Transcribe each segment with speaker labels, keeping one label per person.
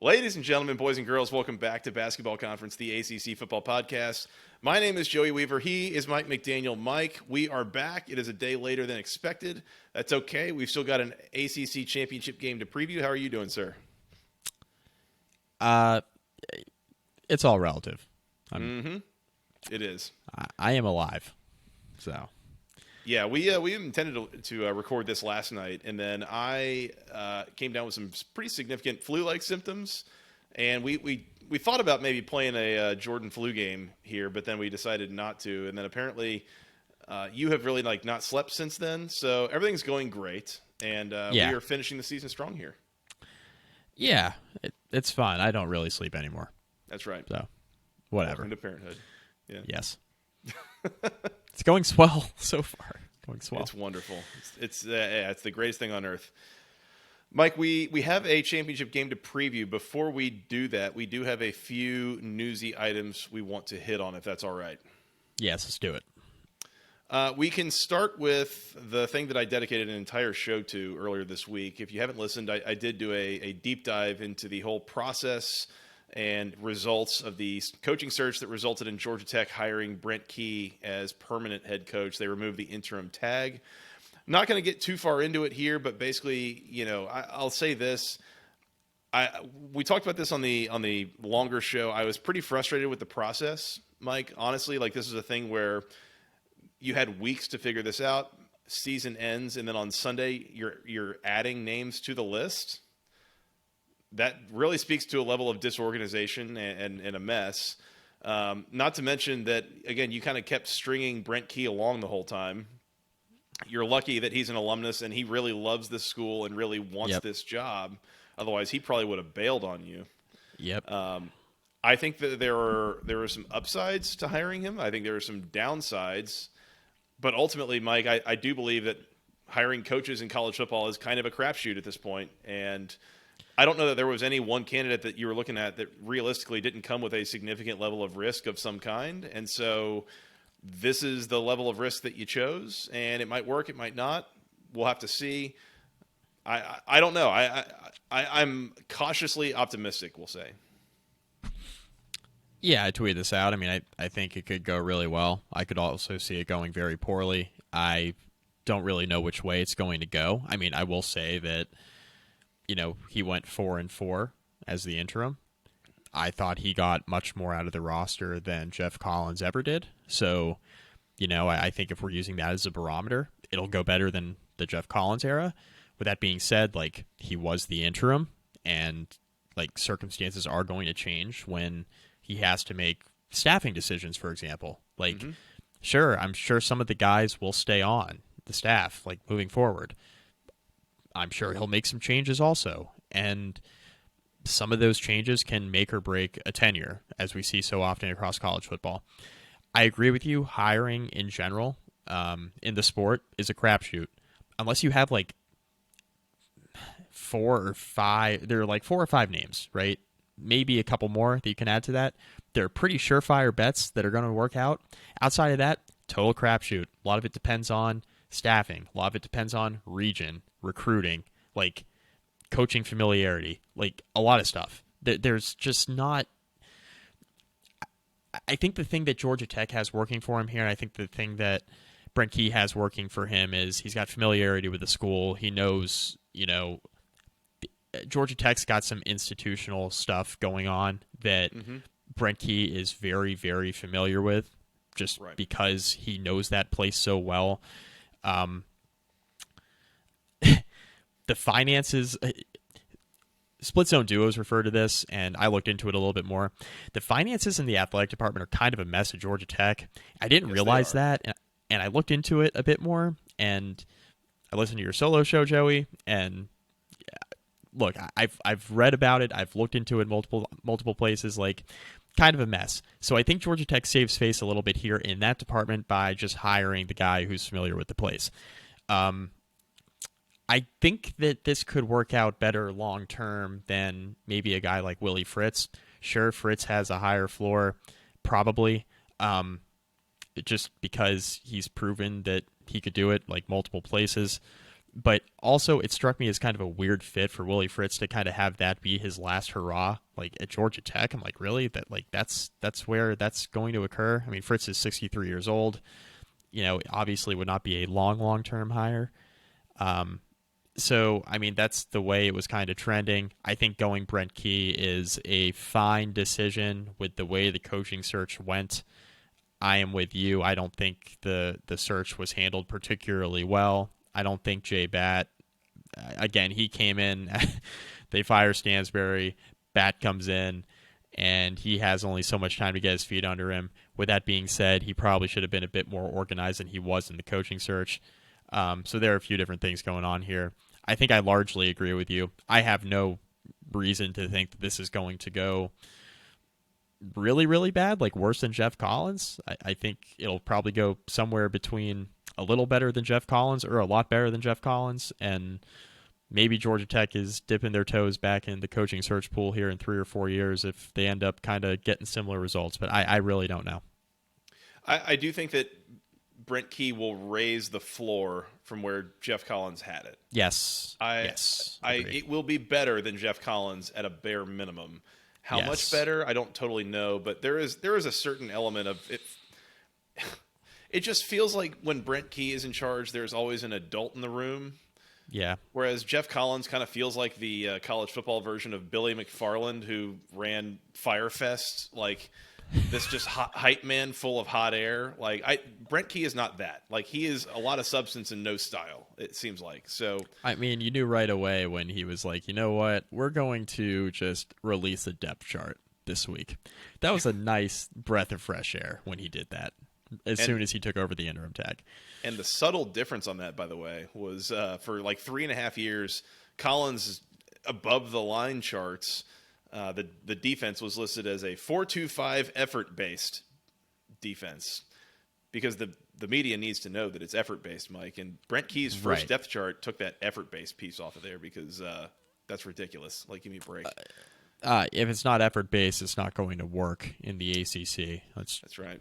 Speaker 1: Ladies and gentlemen, boys and girls, welcome back to Basketball Conference, the ACC Football Podcast. My name is Joey Weaver. He is Mike McDaniel. Mike, we are back. It is a day later than expected. That's okay. We've still got an ACC Championship game to preview. How are you doing, sir?
Speaker 2: It's all relative.
Speaker 1: It is.
Speaker 2: I am alive, so.
Speaker 1: Yeah, we intended to record this last night, and then I came down with some pretty significant flu-like symptoms, and we thought about maybe playing a Jordan flu game here, but then we decided not to, and then apparently you have really not slept since then, so everything's going great, and we are finishing the season strong here.
Speaker 2: Yeah, it's fun. I don't really sleep anymore.
Speaker 1: That's right.
Speaker 2: So, whatever.
Speaker 1: Welcome to parenthood. Yeah.
Speaker 2: Yes. It's going swell so far. Going swell.
Speaker 1: It's wonderful. It's the greatest thing on earth. Mike, we have a championship game to preview. Before we do that, we do have a few newsy items we want to hit on, if that's all right.
Speaker 2: Yes, let's do it.
Speaker 1: We can start with the thing that I dedicated an entire show to earlier this week. If you haven't listened, I did do a deep dive into the whole process and results of the coaching search that resulted in Georgia Tech hiring Brent Key as permanent head coach. They removed the interim tag. Not going to get too far into it here, but basically, I'll say this. We talked about this on the longer show. I was pretty frustrated with the process, Mike. Honestly, this is a thing where you had weeks to figure this out. Season ends, and then on Sunday, you're adding names to the list. That really speaks to a level of disorganization and a mess. Not to mention that, again, you kind of kept stringing Brent Key along the whole time. You're lucky that he's an alumnus and he really loves this school and really wants this job. Otherwise, he probably would have bailed on you.
Speaker 2: Yep.
Speaker 1: I think that there were some upsides to hiring him. I think there were some downsides. But ultimately, Mike, I do believe that hiring coaches in college football is kind of a crapshoot at this point. And I don't know that there was any one candidate that you were looking at that realistically didn't come with a significant level of risk of some kind. And so this is the level of risk that you chose, and it might work, it might not. We'll have to see. I don't know. I'm cautiously optimistic, we'll say.
Speaker 2: Yeah, I tweeted this out. I mean, I think it could go really well. I could also see it going very poorly. I don't really know which way it's going to go. I mean, I will say that he went 4-4 as the interim. I thought he got much more out of the roster than Jeff Collins ever did. So, I think if we're using that as a barometer, it'll go better than the Jeff Collins era. With that being said, he was the interim, and circumstances are going to change when he has to make staffing decisions, for example. Sure, I'm sure some of the guys will stay on the staff, moving forward. I'm sure he'll make some changes also. And some of those changes can make or break a tenure, as we see so often across college football. I agree with you. Hiring in general in the sport is a crapshoot. Unless you have 4 or 5, there are 4 or 5 names, right? Maybe a couple more that you can add to that. They're pretty surefire bets that are going to work out. Outside of that, total crapshoot. A lot of it depends on staffing. A lot of it depends on region, recruiting, coaching familiarity, a lot of stuff. There's just not. I think the thing that Georgia Tech has working for him here, and I think the thing that Brent Key has working for him is he's got familiarity with the school. He knows, Georgia Tech's got some institutional stuff going on that Brent Key is very, very familiar with, just because he knows that place so well. The finances, split zone duos refer to this, and I looked into it a little bit more. The finances in the athletic department are kind of a mess at Georgia Tech. I didn't realize that, and I looked into it a bit more, and I listened to your solo show, Joey, and look, I've read about it. I've looked into it multiple places, kind of a mess. So I think Georgia Tech saves face a little bit here in that department by just hiring the guy who's familiar with the place. I think that this could work out better long-term than maybe a guy like Willie Fritz. Sure, Fritz has a higher floor, probably, just because he's proven that he could do it multiple places. But also, it struck me as kind of a weird fit for Willie Fritz to kind of have that be his last hurrah, like at Georgia Tech. I'm like, really? That's where that's going to occur? I mean, Fritz is 63 years old. Obviously would not be a long term hire. So, I mean, that's the way it was kind of trending. I think going Brent Key is a fine decision with the way the coaching search went. I am with you. I don't think the search was handled particularly well. I don't think Jay Batt, again, he came in, they fire Stansbury, Batt comes in, and he has only so much time to get his feet under him. With that being said, he probably should have been a bit more organized than he was in the coaching search. So there are a few different things going on here. I think I largely agree with you. I have no reason to think that this is going to go really, really bad, like worse than Jeff Collins. I think it'll probably go somewhere between a little better than Jeff Collins or a lot better than Jeff Collins, and maybe Georgia Tech is dipping their toes back in the coaching search pool here in 3 or 4 years if they end up kind of getting similar results, but I really don't know.
Speaker 1: I do think that Brent Key will raise the floor from where Jeff Collins had it.
Speaker 2: Yes.
Speaker 1: It will be better than Jeff Collins at a bare minimum. How much better, I don't totally know, but there is a certain element of it. It just feels like when Brent Key is in charge, there's always an adult in the room.
Speaker 2: Yeah.
Speaker 1: Whereas Jeff Collins kind of feels like the college football version of Billy McFarland, who ran Firefest, like this just hype man full of hot air. Brent Key is not that. Like, he is a lot of substance and no style, it seems like. So,
Speaker 2: I mean, you knew right away when he was like, you know what, we're going to just release a depth chart this week. That was a nice breath of fresh air when he did that. Soon as he took over the interim tag.
Speaker 1: And the subtle difference on that, by the way, was for like 3.5 years, Collins above the line charts, the defense was listed as a 4-2-5 effort-based defense, because the media needs to know that it's effort-based, Mike. And Brent Key's first depth chart took that effort-based piece off of there because that's ridiculous. Like, give me a break.
Speaker 2: If it's not effort-based, it's not going to work in the ACC.
Speaker 1: That's right.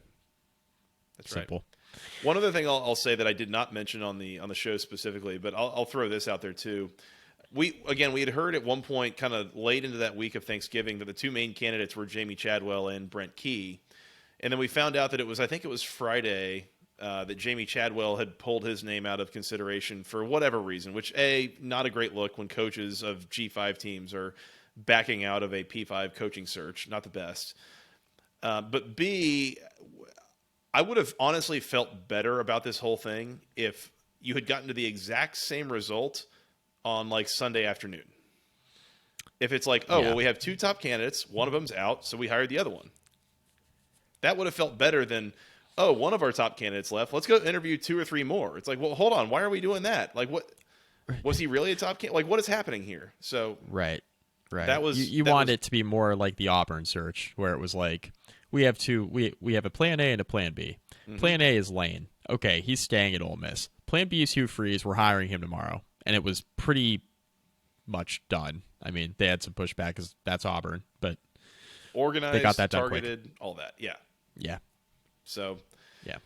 Speaker 1: That's
Speaker 2: simple.
Speaker 1: Right. One other thing I'll say that I did not mention on the show specifically, but I'll throw this out there too. We had heard at one point, kind of late into that week of Thanksgiving, that the two main candidates were Jamie Chadwell and Brent Key, and then we found out that it was Friday that Jamie Chadwell had pulled his name out of consideration for whatever reason. Which, not a great look when coaches of G5 teams are backing out of a P5 coaching search. Not the best. But B, I would have honestly felt better about this whole thing if you had gotten to the exact same result on like Sunday afternoon. If it's like, well, we have two top candidates, one of them's out, so we hired the other one. That would have felt better than, one of our top candidates left, let's go interview 2 or 3 more. It's like, well, hold on, why are we doing that? Like, what was he really a top candidate? Like, what is happening here? So
Speaker 2: right.
Speaker 1: That was
Speaker 2: you want it to be more like the Auburn search, where it was like, we have a plan A and a plan B. Mm-hmm. Plan A is Lane. Okay, he's staying at Ole Miss. Plan B is Hugh Freeze. We're hiring him tomorrow. And it was pretty much done. I mean, they had some pushback because that's Auburn, but
Speaker 1: organized,
Speaker 2: they got that done
Speaker 1: targeted,
Speaker 2: quick.
Speaker 1: All that. Yeah.
Speaker 2: Yeah.
Speaker 1: So,
Speaker 2: yeah.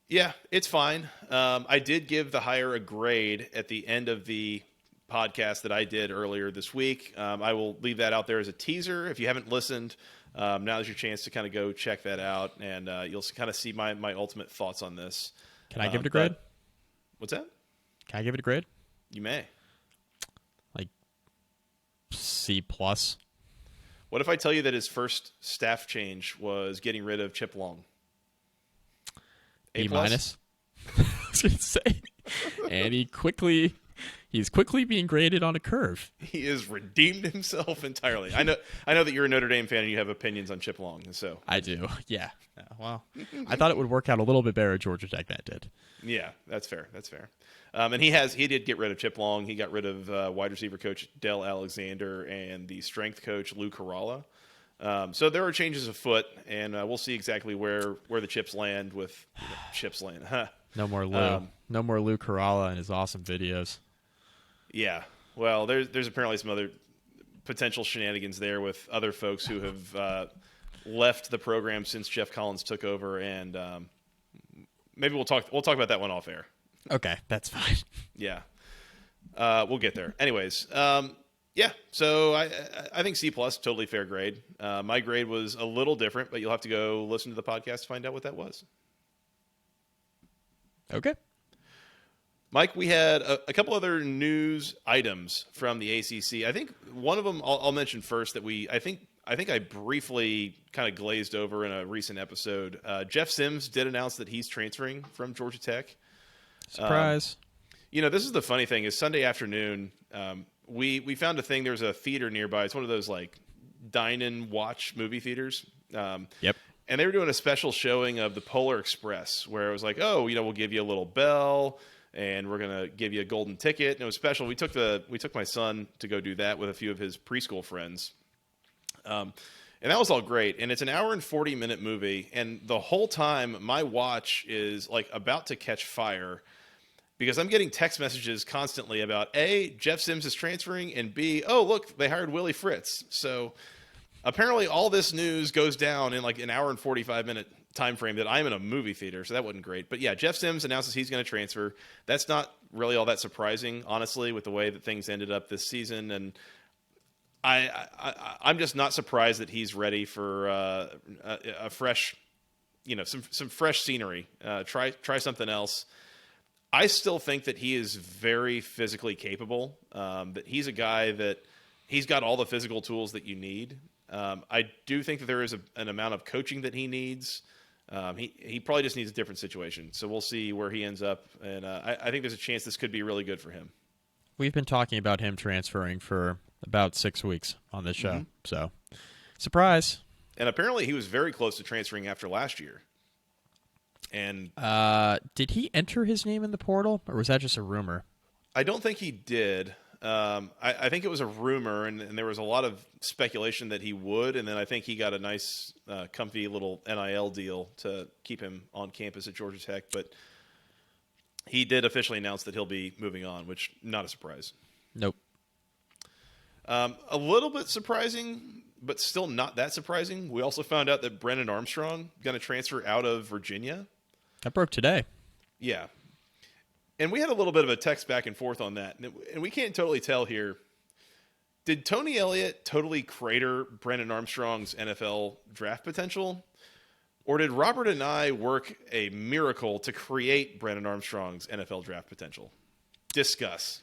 Speaker 1: Yeah, it's fine. I did give the hire a grade at the end of the podcast that I did earlier this week. I will leave that out there as a teaser. If you haven't listened, now's your chance to kind of go check that out, and you'll kind of see my ultimate thoughts on this.
Speaker 2: Can I give it a grade?
Speaker 1: What's that?
Speaker 2: Can I give it a grade?
Speaker 1: You may. Like
Speaker 2: C+.
Speaker 1: What if I tell you that his first staff change was getting rid of Chip Long?
Speaker 2: A+? I was going to say. And he's quickly being graded on a curve.
Speaker 1: He has redeemed himself entirely. I know that you're a Notre Dame fan and you have opinions on Chip Long. So
Speaker 2: I do. Yeah. Well, I thought it would work out a little bit better at Georgia Tech than it did.
Speaker 1: Yeah, that's fair. And he did get rid of Chip Long. He got rid of wide receiver coach Dell Alexander and the strength coach Lou Caralla. So there are changes afoot, and we'll see exactly where the chips land with chips land.
Speaker 2: No more Lou. No more Lou Caralla and his awesome videos.
Speaker 1: Yeah. Well, there's apparently some other potential shenanigans there with other folks who have left the program since Jeff Collins took over, and maybe we'll talk about that one off air.
Speaker 2: Okay, that's fine.
Speaker 1: Yeah. We'll get there. Anyways, yeah. So I think C plus, totally fair grade. My grade was a little different, but you'll have to go listen to the podcast to find out what that was.
Speaker 2: Okay.
Speaker 1: Mike, we had a couple other news items from the ACC. I think one of them I'll mention first that I think I briefly kind of glazed over in a recent episode. Jeff Sims did announce that he's transferring from Georgia Tech.
Speaker 2: Surprise.
Speaker 1: This is the funny thing is Sunday afternoon, we found a thing. There's a theater nearby. It's one of those like dine and watch movie theaters.
Speaker 2: Yep.
Speaker 1: And they were doing a special showing of the Polar Express where it was like, oh, we'll give you a little bell and we're going to give you a golden ticket. And it was special. We took my son to go do that with a few of his preschool friends. And that was all great. And it's an hour and 40-minute movie. And the whole time my watch is like about to catch fire because I'm getting text messages constantly about A, Jeff Sims is transferring, and B, oh, look, they hired Willie Fritz. So apparently all this news goes down in like an hour and 45-minute time frame that I'm in a movie theater, so that wasn't great. But yeah, Jeff Sims announces he's going to transfer. That's not really all that surprising, honestly, with the way that things ended up this season. And I'm just not surprised that he's ready for a fresh, some fresh scenery. Try something else. I still think that he is very physically capable. That he's a guy that he's got all the physical tools that you need. I do think that there is an amount of coaching that he needs. He probably just needs a different situation. So we'll see where he ends up. And I think there's a chance this could be really good for him.
Speaker 2: We've been talking about him transferring for about 6 weeks on this show. Mm-hmm. So, surprise.
Speaker 1: And apparently he was very close to transferring after last year. And
Speaker 2: did he enter his name in the portal, or was that just a rumor?
Speaker 1: I don't think he did. I think it was a rumor, and there was a lot of speculation that he would, and then I think he got a nice, comfy little NIL deal to keep him on campus at Georgia Tech, but he did officially announce that he'll be moving on, which not a surprise.
Speaker 2: Nope.
Speaker 1: A little bit surprising, but still not that surprising. We also found out that Brennan Armstrong going to transfer out of Virginia.
Speaker 2: That broke today.
Speaker 1: Yeah. And we had a little bit of a text back and forth on that. And we can't totally tell here. Did Tony Elliott totally crater Brennan Armstrong's NFL draft potential? Or did Robert and I work a miracle to create Brennan Armstrong's NFL draft potential? Discuss.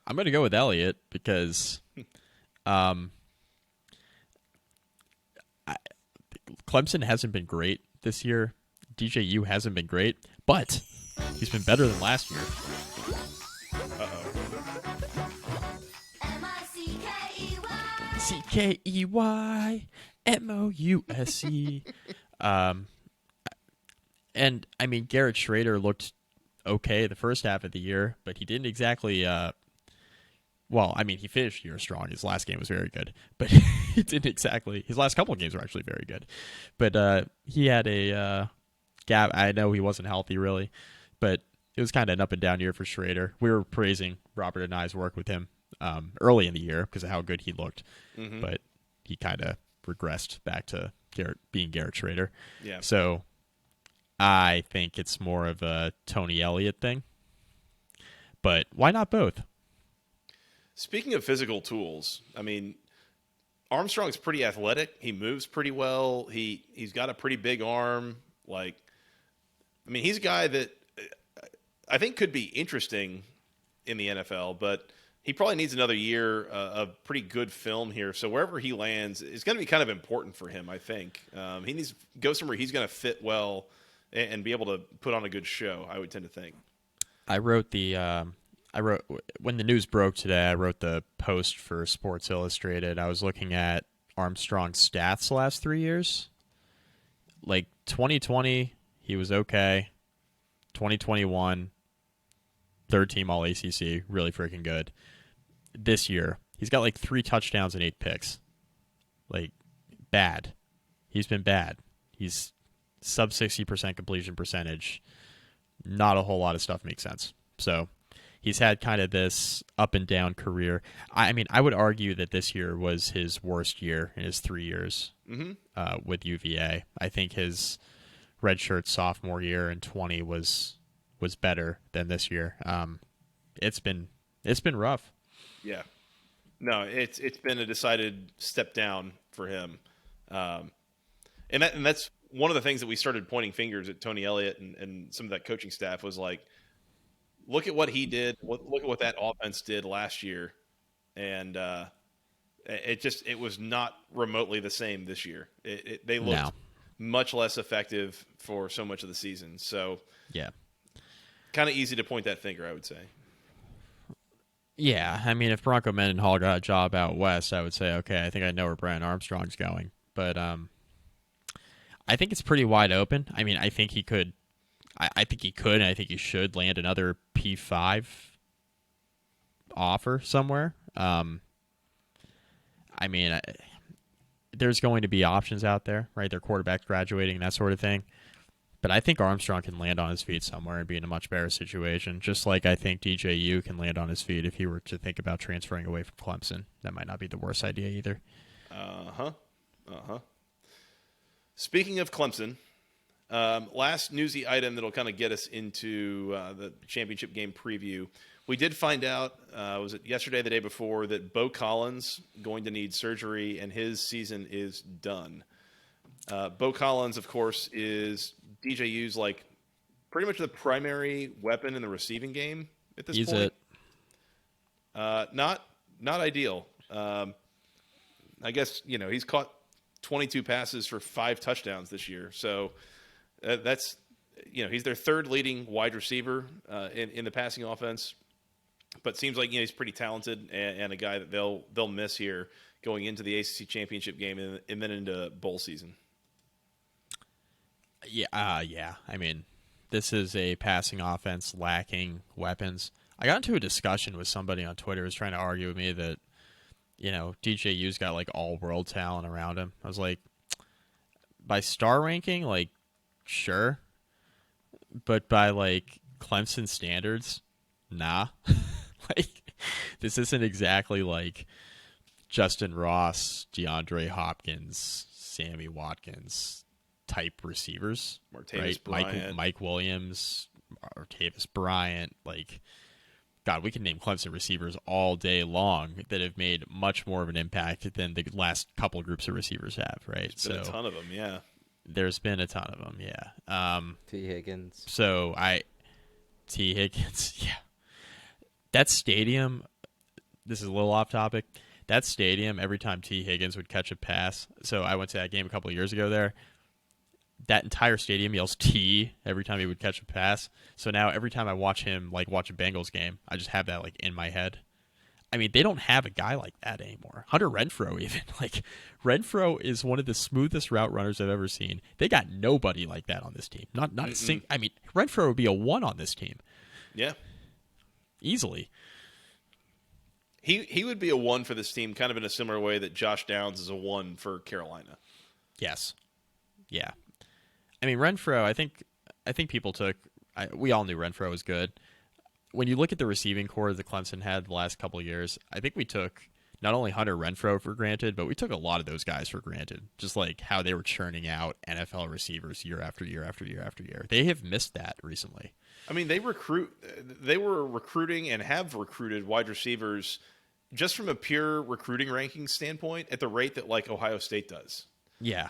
Speaker 2: I'm going to go with Elliott because Clemson hasn't been great this year. DJU hasn't been great, but he's been better than last year. CKEYMOUSE. And I mean, Garrett Schrader looked okay the first half of the year, but he didn't exactly. Well, I mean, he finished the year strong. His last game was very good, but he didn't exactly. His last couple of games were actually very good, but he had a gap. I know he wasn't healthy really, but it was kind of an up and down year for Schrader. We were praising Robert and I's work with him early in the year because of how good he looked, but he kind of regressed back to being Garrett Schrader.
Speaker 1: Yeah.
Speaker 2: So I think it's more of a Tony Elliott thing, but why not both?
Speaker 1: Speaking of physical tools, I mean, Armstrong's pretty athletic. He moves pretty well. He's got a pretty big arm. Like, I mean, he's a guy that I think could be interesting in the NFL, but he probably needs another year of pretty good film here. So wherever he lands, it's going to be kind of important for him, I think. He needs to go somewhere he's going to fit well and be able to put on a good show, I would tend to think.
Speaker 2: I wrote when the news broke today, I wrote the post for Sports Illustrated. I was looking at Armstrong's stats the last 3 years. Like 2020, he was okay. 2021, third team All ACC, really freaking good. This year, he's got like 3 touchdowns and 8 picks. Like, bad. He's been bad. He's sub 60% completion percentage. Not a whole lot of stuff makes sense. So he's had kind of this up and down career. I mean, I would argue that this year was his worst year in his 3 years with UVA. I think his redshirt sophomore year in 20 was better than this year. it's been rough.
Speaker 1: Yeah. No, it's been a decided step down for him. And that's one of the things that we started pointing fingers at Tony Elliott and some of that coaching staff was like, look at what he did. Look at what that offense did last year. And it was not remotely the same this year. They looked much less effective for so much of the season. So
Speaker 2: yeah,
Speaker 1: kind of easy to point that finger, I would say.
Speaker 2: Yeah, I mean, if Bronco Mendenhall got a job out west, I would say, okay, I think I know where Brian Armstrong's going. But I think it's pretty wide open. I mean, I think he could. I think he could, and I think he should land another P5 offer somewhere. I mean, there's going to be options out there, right? Their quarterbacks graduating, that sort of thing. But I think Armstrong can land on his feet somewhere and be in a much better situation, just like I think DJU can land on his feet if he were to think about transferring away from Clemson. That might not be the worst idea either.
Speaker 1: Speaking of Clemson, last newsy item that'll kind of get us into the championship game preview. We did find out, was it yesterday, the day before, that Bo Collins going to need surgery and his season is done. Bo Collins, of course, is DJU's like pretty much the primary weapon in the receiving game at this point. Not ideal. I guess he's caught 22 passes for 5 touchdowns this year, so that's he's their third leading wide receiver in the passing offense. But seems like he's pretty talented and a guy that they'll miss here going into the ACC Championship Game and then into bowl season.
Speaker 2: Yeah. I mean, this is a passing offense lacking weapons. I got into a discussion with somebody on Twitter who was trying to argue with me that, DJU's got like all world talent around him. I was like, by star ranking, like, sure. But by like Clemson standards, nah. Like, this isn't exactly like Justin Ross, DeAndre Hopkins, Sammy Watkins type receivers,
Speaker 1: Martavis
Speaker 2: right?
Speaker 1: Bryant.
Speaker 2: Mike Williams, Martavis Bryant. Like, God, we can name Clemson receivers all day long that have made much more of an impact than the last couple groups of receivers have, right?
Speaker 1: There's been a ton of them, yeah.
Speaker 2: There's been a ton of them, yeah.
Speaker 3: T. Higgins.
Speaker 2: T. Higgins, yeah. That stadium, this is a little off topic. That stadium, every time T. Higgins would catch a pass, so I went to that game a couple of years ago there, that entire stadium yells T every time he would catch a pass. So now every time I watch him, like watch a Bengals game, I just have that like in my head. I mean, they don't have a guy like that anymore. Hunter Renfrow even. Like, Renfrow is one of the smoothest route runners I've ever seen. They got nobody like that on this team. Not a single. I mean, Renfrow would be a 1 on this team.
Speaker 1: Yeah.
Speaker 2: Easily.
Speaker 1: He would be a 1 for this team, kind of in a similar way that Josh Downs is a 1 for Carolina.
Speaker 2: Yes. Yeah. I mean, Renfrow, I think people we all knew Renfrow was good. When you look at the receiving core that Clemson had the last couple of years, I think we took not only Hunter Renfrow for granted, but we took a lot of those guys for granted. Just like how they were churning out NFL receivers year after year after year after year. They have missed that recently.
Speaker 1: I mean, they were recruiting and have recruited wide receivers just from a pure recruiting ranking standpoint at the rate that like Ohio State does.
Speaker 2: Yeah.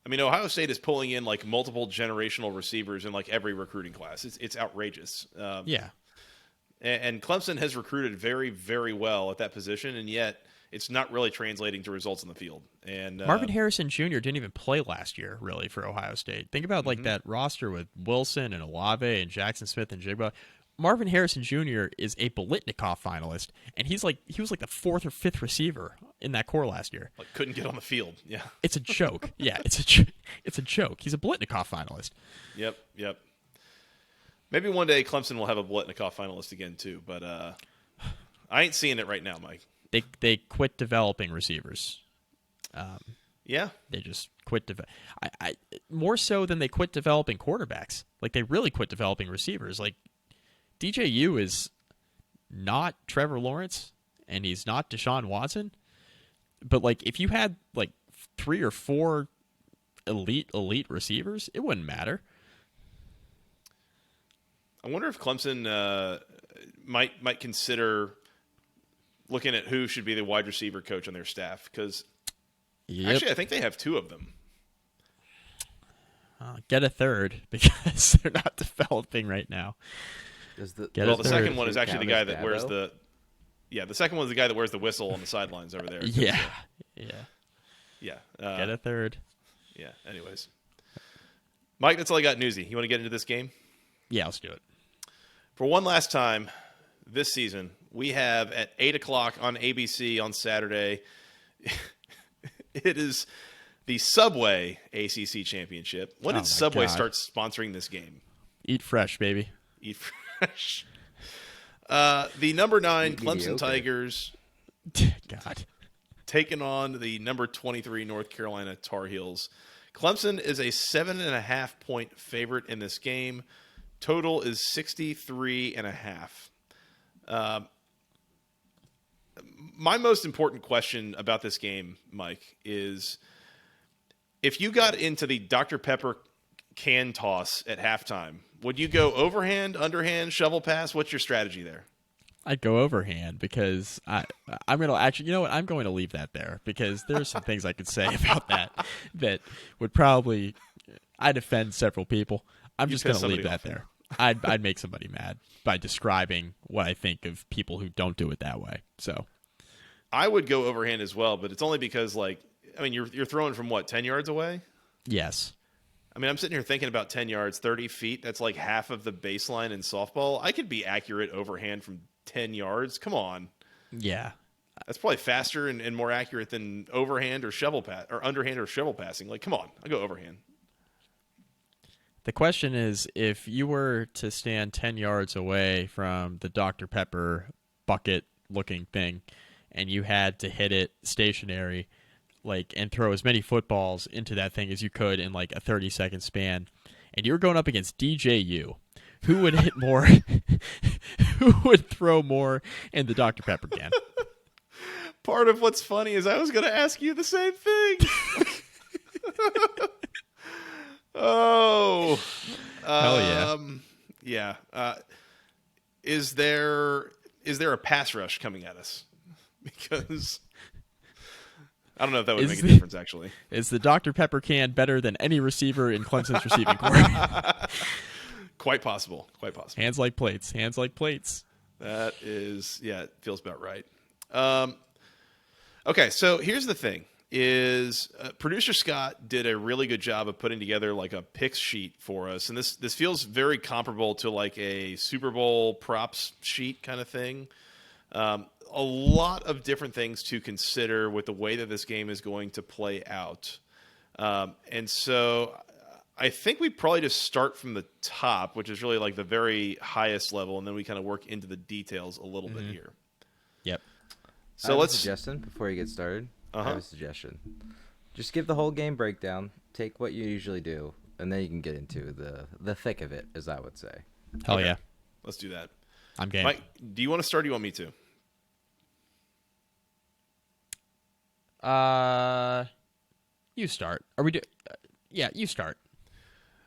Speaker 1: I mean, Ohio State is pulling in like multiple generational receivers in like every recruiting class. It's outrageous.
Speaker 2: Yeah.
Speaker 1: And Clemson has recruited very, very well at that position, and yet it's not really translating to results in the field. And
Speaker 2: Marvin Harrison Jr. didn't even play last year, really, for Ohio State. Think about like that roster with Wilson and Olave and Jackson Smith and Jigba. Marvin Harrison Jr. is a Biletnikoff finalist, and he was like the 4th or 5th receiver in that core last year.
Speaker 1: Like, couldn't get on the field. Yeah,
Speaker 2: it's a joke. Yeah, it's a joke. He's a Biletnikoff finalist.
Speaker 1: Yep. Maybe one day Clemson will have a Biletnikoff finalist again too, but I ain't seeing it right now, Mike.
Speaker 2: They quit developing receivers.
Speaker 1: Yeah,
Speaker 2: they just quit. I more so than they quit developing quarterbacks. Like, they really quit developing receivers. Like, DJU is not Trevor Lawrence, and he's not Deshaun Watson. But like, if you had like 3 or 4 elite receivers, it wouldn't matter.
Speaker 1: I wonder if Clemson might consider looking at who should be the wide receiver coach on their staff, because actually I think they have 2 of them.
Speaker 2: Get a third, because they're not developing right now.
Speaker 1: The second one is actually the guy that wears the second one is the guy that wears the whistle on the sidelines over there.
Speaker 2: Yeah.
Speaker 1: Get
Speaker 2: a third.
Speaker 1: Yeah. Anyways, Mike, that's all I got newsy. You want to get into this game?
Speaker 2: Yeah, let's do it.
Speaker 1: For one last time this season, we have at 8:00 on ABC on Saturday. It is the Subway ACC Championship. When did Subway start sponsoring this game?
Speaker 2: Eat fresh, baby.
Speaker 1: Eat fresh. The number 9 Clemson Tigers taking on the number 23 North Carolina Tar Heels. Clemson is a 7.5-point favorite in this game. Total is 63.5. My most important question about this game, Mike, is if you got into the Dr. Pepper can toss at halftime, would you go overhand, underhand, shovel pass? What's your strategy there?
Speaker 2: I'd go overhand, because I'm going to actually, you know what? I'm going to leave that there, because there's some things I could say about that would probably, I'd offend several people. I'm just going to leave that there. I'd make somebody mad by describing what I think of people who don't do it that way. So
Speaker 1: I would go overhand as well, but it's only because, you're throwing from what, 10 yards away?
Speaker 2: Yes.
Speaker 1: I'm sitting here thinking about 10 yards, 30 feet. That's like half of the baseline in softball. I could be accurate overhand from 10 yards. Come on.
Speaker 2: Yeah.
Speaker 1: That's probably faster and more accurate than overhand or shovel pass or underhand or shovel passing. Come on. I'll go overhand.
Speaker 2: The question is, if you were to stand 10 yards away from the Dr. Pepper bucket-looking thing, and you had to hit it stationary, and throw as many footballs into that thing as you could in a 30-second span, and you were going up against DJU, who would hit more? Who would throw more in the Dr. Pepper can?
Speaker 1: Part of what's funny is I was going to ask you the same thing. Oh,
Speaker 2: hell yeah!
Speaker 1: Yeah. Is there a pass rush coming at us? Because I don't know if that would make a difference. Actually,
Speaker 2: is the Dr. Pepper can better than any receiver in Clemson's receiving corps?
Speaker 1: Quite possible. Quite possible.
Speaker 2: Hands like plates. Hands like plates.
Speaker 1: That is, it feels about right. Okay, so here's the thing. Producer Scott did a really good job of putting together a picks sheet for us, and this feels very comparable to a Super Bowl props sheet kind of thing. A lot of different things to consider with the way that this game is going to play out, and so I think we probably just start from the top, which is really the very highest level, and then we kind of work into the details a little bit here.
Speaker 2: Yep.
Speaker 3: So let's suggestion before you get started.
Speaker 1: Uh-huh.
Speaker 3: I have a suggestion. Just give the whole game breakdown. Take what you usually do, and then you can get into the thick of it, as I would say.
Speaker 2: Hell yeah.
Speaker 1: Let's do that.
Speaker 2: I'm game.
Speaker 1: Mike, do you want to start or do you want me to?
Speaker 2: You start. Are we yeah, you start.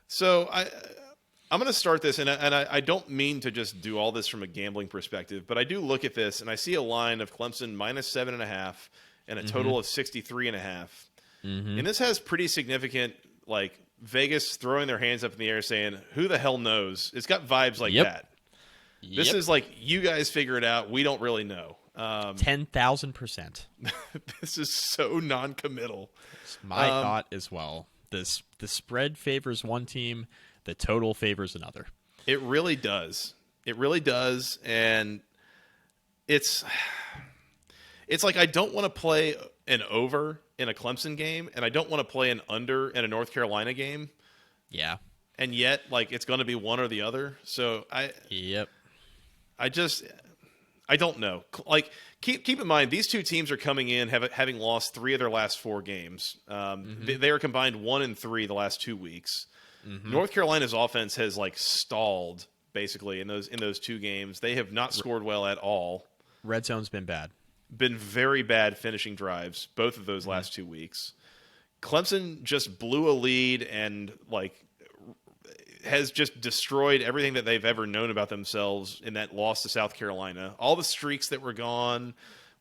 Speaker 1: So I'm going to start this, and I don't mean to just do all this from a gambling perspective, but I do look at this, and I see a line of Clemson -7.5 and a total of 63.5. Mm-hmm. And this has pretty significant, Vegas throwing their hands up in the air saying, who the hell knows? It's got vibes like that. This is you guys figure it out. We don't really know.
Speaker 2: 10,000%.
Speaker 1: This is so non-committal.
Speaker 2: It's my thought as well. The spread favors one team. The total favors another.
Speaker 1: It really does. It really does. And it's I don't want to play an over in a Clemson game, and I don't want to play an under in a North Carolina game.
Speaker 2: Yeah.
Speaker 1: And yet, it's going to be one or the other. So I don't know. Keep in mind, these two teams are coming in having lost 3 of their last 4 games. They are combined 1-3 the last 2 weeks. Mm-hmm. North Carolina's offense has stalled basically in those 2 games. They have not scored well at all.
Speaker 2: Red zone's been bad.
Speaker 1: Been very bad finishing drives both of those last 2 weeks. Clemson just blew a lead and has just destroyed everything that they've ever known about themselves in that loss to South Carolina. All the streaks that were gone,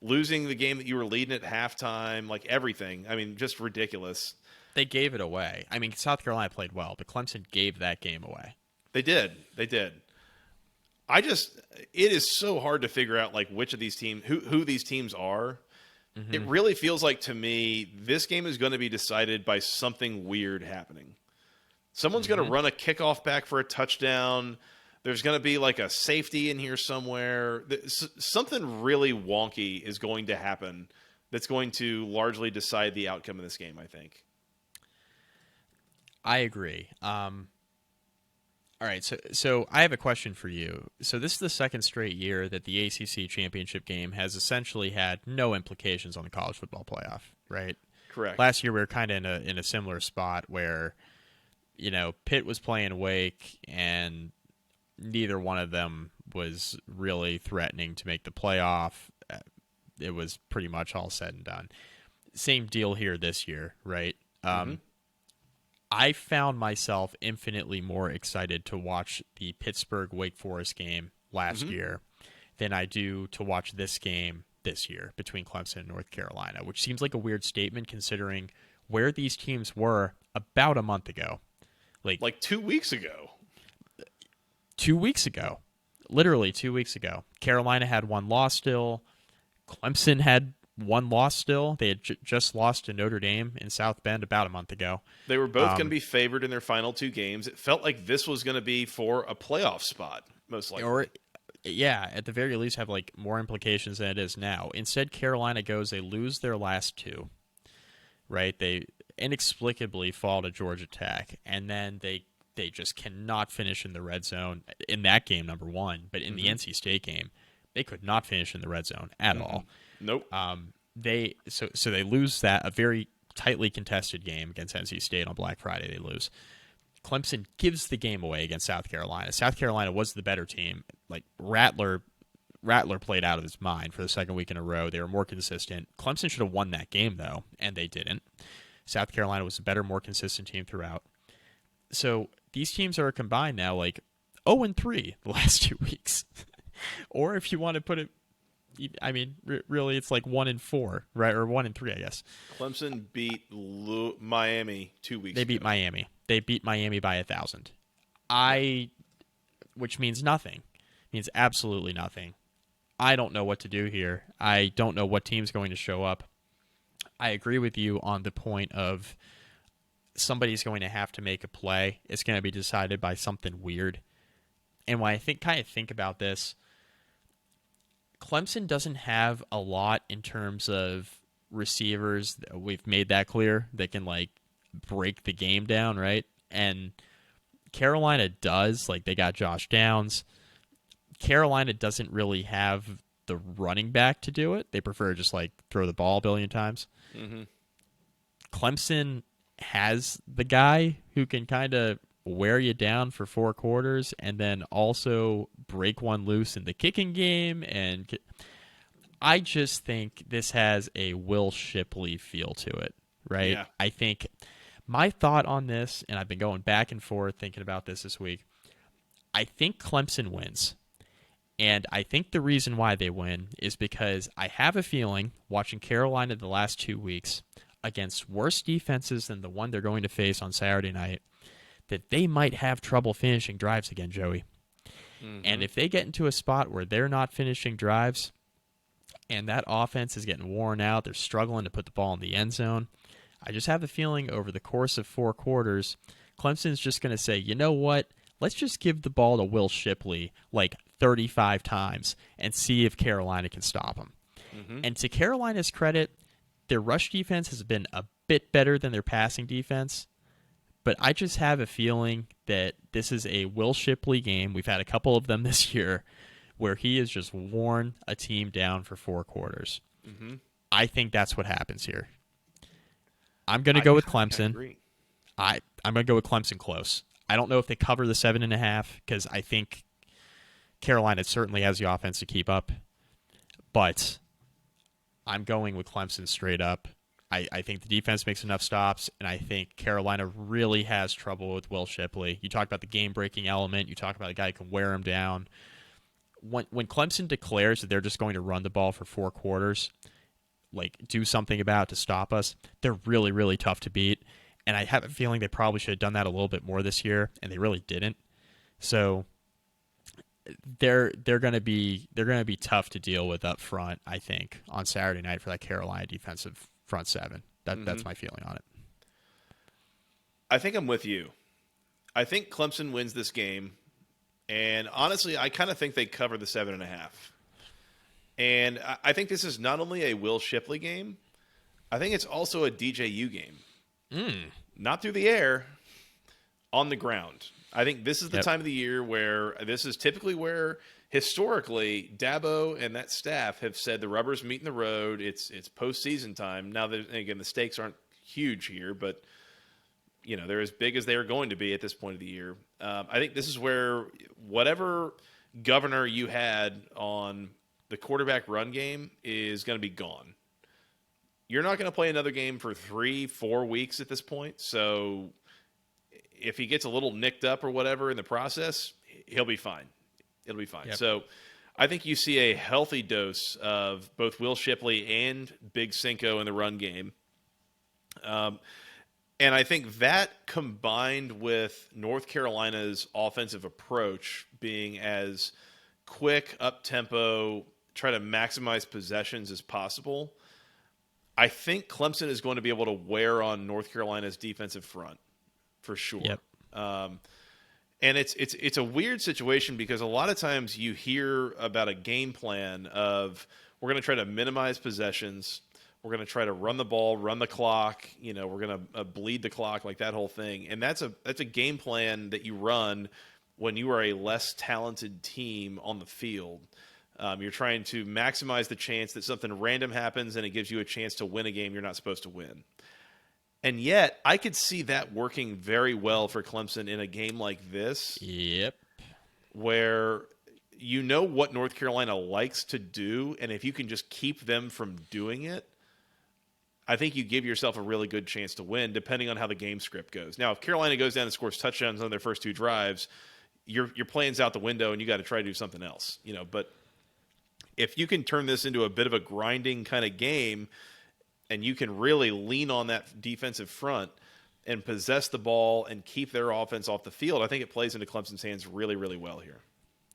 Speaker 1: losing the game that you were leading at halftime, like everything. I mean, just ridiculous.
Speaker 2: They gave it away. I mean, South Carolina played well, but Clemson gave that game away.
Speaker 1: They did. They did. It is so hard to figure out like which of these teams, who these teams are. It really feels like to me, this game is going to be decided by something weird happening. Someone's going to run a kickoff back for a touchdown. There's going to be like a safety in here somewhere. Something really wonky is going to happen that's going to largely decide the outcome of this game, I think.
Speaker 2: I agree. All right, so I have a question for you. So this is the second straight year that the ACC Championship Game has essentially had no implications on the college football playoff, right?
Speaker 1: Correct.
Speaker 2: Last year we were kind of in a similar spot where, Pitt was playing Wake, and neither one of them was really threatening to make the playoff. It was pretty much all said and done. Same deal here this year, right? I found myself infinitely more excited to watch the Pittsburgh-Wake Forest game last year than I do to watch this game this year between Clemson and North Carolina, which seems like a weird statement considering where these teams were about a month ago.
Speaker 1: Like 2 weeks ago.
Speaker 2: 2 weeks ago. Literally 2 weeks ago. Carolina had one loss still. Clemson had one loss still. They had just lost to Notre Dame in South Bend about a month ago.
Speaker 1: They were both going to be favored in their final two games. It felt like this was going to be for a playoff spot, most likely.
Speaker 2: Or, yeah, at the very least have like more implications than it is now. Instead, Carolina goes, they lose their last two, right? They inexplicably fall to Georgia Tech, and then they just cannot finish in the red zone in that game, number one. But in the NC State game, they could not finish in the red zone at all.
Speaker 1: Nope.
Speaker 2: They lose that, a very tightly contested game against NC State on Black Friday. They lose. Clemson gives the game away against South Carolina. South Carolina was the better team. Like Rattler played out of his mind for the second week in a row. They were more consistent. Clemson should have won that game though, and they didn't. South Carolina was a better, more consistent team throughout. So these teams are combined now like 0-3 the last 2 weeks. Or if you want to put it, I mean, really, it's like 1-4, right? Or 1-3, I guess.
Speaker 1: Clemson beat Miami 2 weeks ago.
Speaker 2: They beat Miami. They beat Miami by 1,000. Which means nothing. Means absolutely nothing. I don't know what to do here. I don't know what team's going to show up. I agree with you on the point of somebody's going to have to make a play. It's going to be decided by something weird. And when I think about this, Clemson doesn't have a lot in terms of receivers. We've made that clear. That can like break the game down, right? And Carolina does. Like they got Josh Downs. Carolina doesn't really have the running back to do it. They prefer just like throw the ball a billion times. Clemson has the guy who can kind of wear you down for 4 quarters and then also break one loose in the kicking game. And I just think this has a Will Shipley feel to it, right?
Speaker 1: Yeah.
Speaker 2: I think my thought on this, and I've been going back and forth thinking about this week, I think Clemson wins. And I think the reason why they win is because I have a feeling, watching Carolina the last 2 weeks against worse defenses than the one they're going to face on Saturday night, that they might have trouble finishing drives again, Joey. And if they get into a spot where they're not finishing drives and that offense is getting worn out, they're struggling to put the ball in the end zone, I just have a feeling over the course of 4 quarters, Clemson's just going to say, you know what? Let's just give the ball to Will Shipley like 35 times and see if Carolina can stop him. And to Carolina's credit, their rush defense has been a bit better than their passing defense. But I just have a feeling that this is a Will Shipley game. We've had a couple of them this year where he has just worn a team down for 4 quarters. I think that's what happens here. I'm going to go with Clemson. I'm going to go with Clemson close. I don't know if they cover the 7.5 because I think Carolina certainly has the offense to keep up. But I'm going with Clemson straight up. I think the defense makes enough stops, and I think Carolina really has trouble with Will Shipley. You talk about the game-breaking element. You talk about a guy who can wear him down. When Clemson declares that they're just going to run the ball for 4 quarters, like do something about it to stop us, they're really, really tough to beat. And I have a feeling they probably should have done that a little bit more this year, and they really didn't. So they're going to be tough to deal with up front, I think, on Saturday night for that Carolina defensive front seven. That's my feeling on it.
Speaker 1: I think I'm with you. I think Clemson wins this game, and honestly, I kind of think they cover the 7.5. And I think this is not only a Will Shipley game, I think it's also a DJU game. Not through the air, on the ground. I think this is the time of the year where this is typically where historically Dabo and that staff have said the rubber's meeting the road. It's postseason time. Now, again, the stakes aren't huge here, but they're as big as they are going to be at this point of the year. I think this is where whatever governor you had on the quarterback run game is going to be gone. You're not going to play another game for 3-4 weeks at this point. So if he gets a little nicked up or whatever in the process, he'll be fine. It'll be fine. Yep. So I think you see a healthy dose of both Will Shipley and Big Cinco in the run game. And I think that combined with North Carolina's offensive approach being as quick, up-tempo, try to maximize possessions as possible, I think Clemson is going to be able to wear on North Carolina's defensive front for sure.
Speaker 2: Yep.
Speaker 1: And it's a weird situation because a lot of times you hear about a game plan of we're going to try to minimize possessions, we're going to try to run the ball, run the clock, we're going to bleed the clock, like that whole thing. And that's a game plan that you run when you are a less talented team on the field. You're trying to maximize the chance that something random happens and it gives you a chance to win a game you're not supposed to win. And yet, I could see that working very well for Clemson in a game like this.
Speaker 2: Yep.
Speaker 1: Where you know what North Carolina likes to do, and if you can just keep them from doing it, I think you give yourself a really good chance to win, depending on how the game script goes. Now, if Carolina goes down and scores touchdowns on their first 2 drives, your plan's out the window, and you got to try to do something else. But if you can turn this into a bit of a grinding kind of game, and you can really lean on that defensive front and possess the ball and keep their offense off the field, I think it plays into Clemson's hands really, really well here.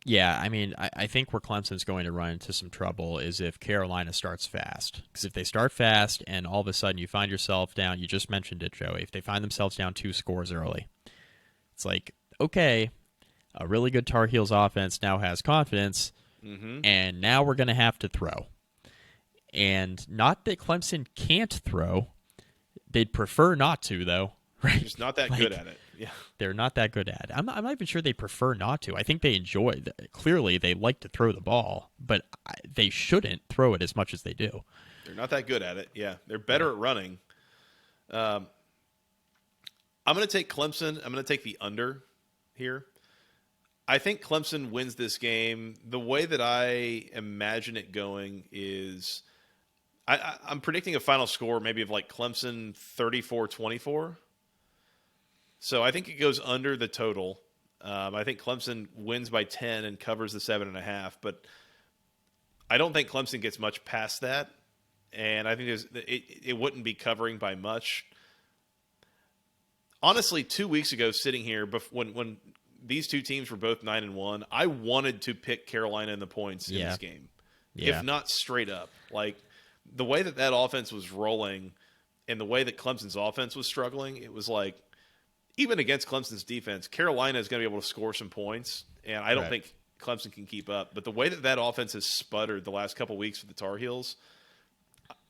Speaker 2: Yeah, I mean, I think where Clemson's going to run into some trouble is if Carolina starts fast. Because if they start fast and all of a sudden you find yourself down, you just mentioned it, Joey, if they find themselves down 2 scores early, it's like, okay, a really good Tar Heels offense now has confidence, and now we're going to have to throw. And not that Clemson can't throw. They'd prefer not to, though. Right?
Speaker 1: They're just not that good at it. Yeah,
Speaker 2: they're not that good at it. I'm not even sure they prefer not to. I think they enjoy it. Clearly, they like to throw the ball, but they shouldn't throw it as much as they do.
Speaker 1: They're not that good at it. Yeah, they're better at running. I'm going to take Clemson. I'm going to take the under here. I think Clemson wins this game. The way that I imagine it going is I'm predicting a final score maybe of like Clemson 34-24. So I think it goes under the total. I think Clemson wins by 10 and covers the 7.5, but I don't think Clemson gets much past that. And I think it wouldn't be covering by much. Honestly, 2 weeks ago, sitting here, when these two teams were both 9-1, I wanted to pick Carolina in the points in this game, if not straight up. Like the way that offense was rolling, and the way that Clemson's offense was struggling, it was like even against Clemson's defense, Carolina is going to be able to score some points, and I don't think Clemson can keep up. But the way that offense has sputtered the last couple weeks for the Tar Heels,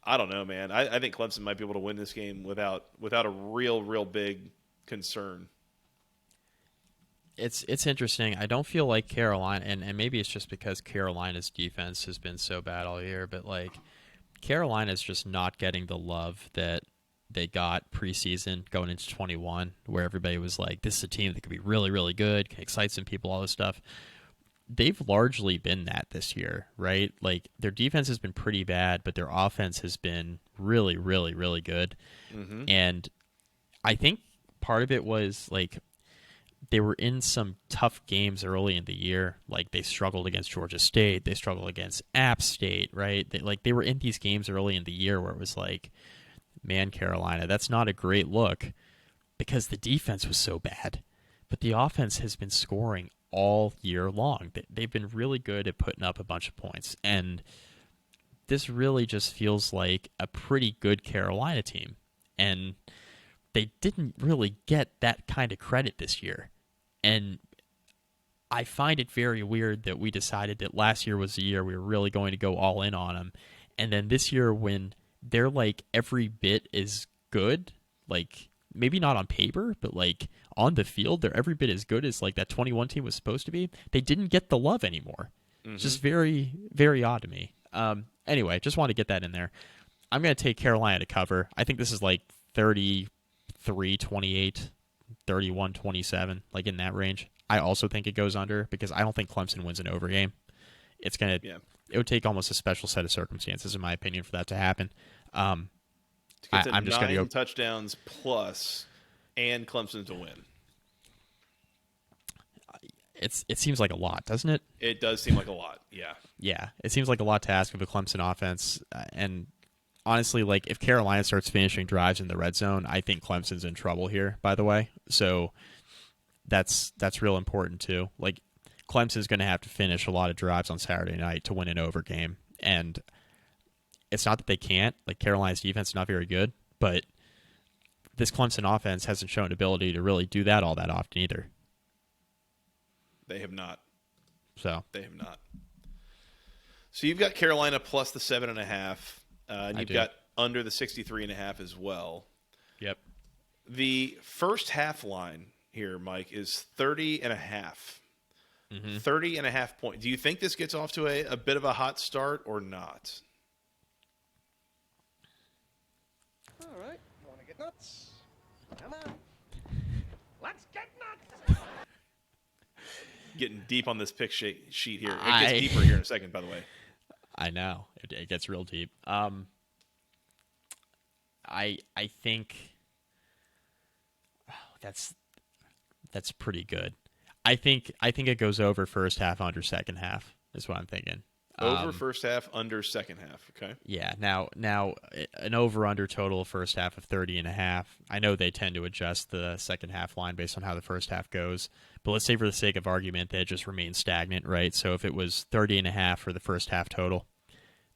Speaker 1: I don't know, man. I think Clemson might be able to win this game without a real big concern.
Speaker 2: It's interesting. I don't feel like Carolina, and maybe it's just because Carolina's defense has been so bad all year, but like Carolina's just not getting the love that they got preseason going into 21, where everybody was like, this is a team that could be really, really good, can excite some people, all this stuff. they've largely been that this year, right? Like their defense has been pretty bad, but their offense has been really, really, really good.
Speaker 1: Mm-hmm.
Speaker 2: And I think part of it was like they were in some tough games early in the year. Like they struggled against Georgia State, they struggled against App State, right? They were in these games early in the year where it was like, man, Carolina, that's not a great look because the defense was so bad. But the offense has been scoring all year long. They've been really good at putting up a bunch of points. And this really just feels like a pretty good Carolina team. And they didn't really get that kind of credit this year. And I find it very weird that we decided that last year was the year we were really going to go all in on them. And then this year when they're like every bit is good, like maybe not on paper, but like on the field, they're every bit as good as like that 21 team was supposed to be. They didn't get the love anymore.
Speaker 1: Mm-hmm.
Speaker 2: It's just very, very odd to me. Anyway, just want to get that in there. I'm going to take Carolina to cover. I think this is like 33-28, 31-27, like in that range. I also think it goes under because I don't think Clemson wins an overgame. It's going to, It would take almost a special set of circumstances, in my opinion, for that to happen.
Speaker 1: To get to
Speaker 2: I'm just going to go
Speaker 1: touchdowns plus and Clemson to win.
Speaker 2: It seems like a lot, doesn't it?
Speaker 1: It does seem like a lot, yeah.
Speaker 2: Yeah, it seems like a lot to ask of a Clemson offense. And honestly, like if Carolina starts finishing drives in the red zone, I think Clemson's in trouble here, by the way. So that's real important too. Like Clemson's going to have to finish a lot of drives on Saturday night to win an overgame. And it's not that they can't. Like Carolina's defense is not very good, but this Clemson offense hasn't shown ability to really do that all that often either.
Speaker 1: They have not.
Speaker 2: They
Speaker 1: have not. So you've got Carolina plus the 7.5, and you've got under the 63.5 as well.
Speaker 2: Yep.
Speaker 1: The first half line here, Mike, is 30.5. 30.5 points. Do you think this gets off to a bit of a hot start or not?
Speaker 4: All right. Want to get nuts? Come on. Let's get nuts.
Speaker 1: Getting deep on this pick sheet here. It gets deeper here in a second, by the way.
Speaker 2: I know. It gets real deep. I think that's pretty good. I think it goes over first half, under second half is what I'm thinking.
Speaker 1: Over first half, under second half. Okay.
Speaker 2: Yeah. Now an over/under total first half of 30.5. I know they tend to adjust the second half line based on how the first half goes, but let's say for the sake of argument that it just remains stagnant, right? So if it was 30.5 for the first half total,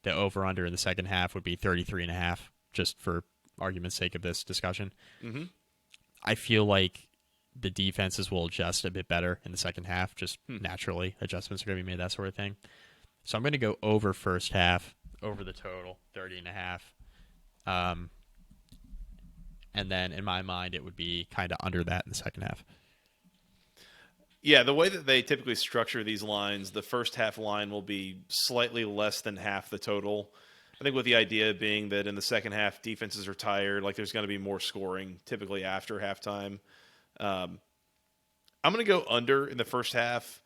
Speaker 2: the over/under in the second half would be 33.5, just for argument's sake of this discussion.
Speaker 1: Mm-hmm.
Speaker 2: I feel like the defenses will adjust a bit better in the second half. Just naturally, adjustments are going to be made, that sort of thing. So I'm going to go over first half, over the total, 30.5. And then in my mind, it would be kind of under that in the second half.
Speaker 1: Yeah, the way that they typically structure these lines, the first half line will be slightly less than half the total. I think with the idea being that in the second half, defenses are tired, like there's going to be more scoring typically after halftime. I'm going to go under in the first half.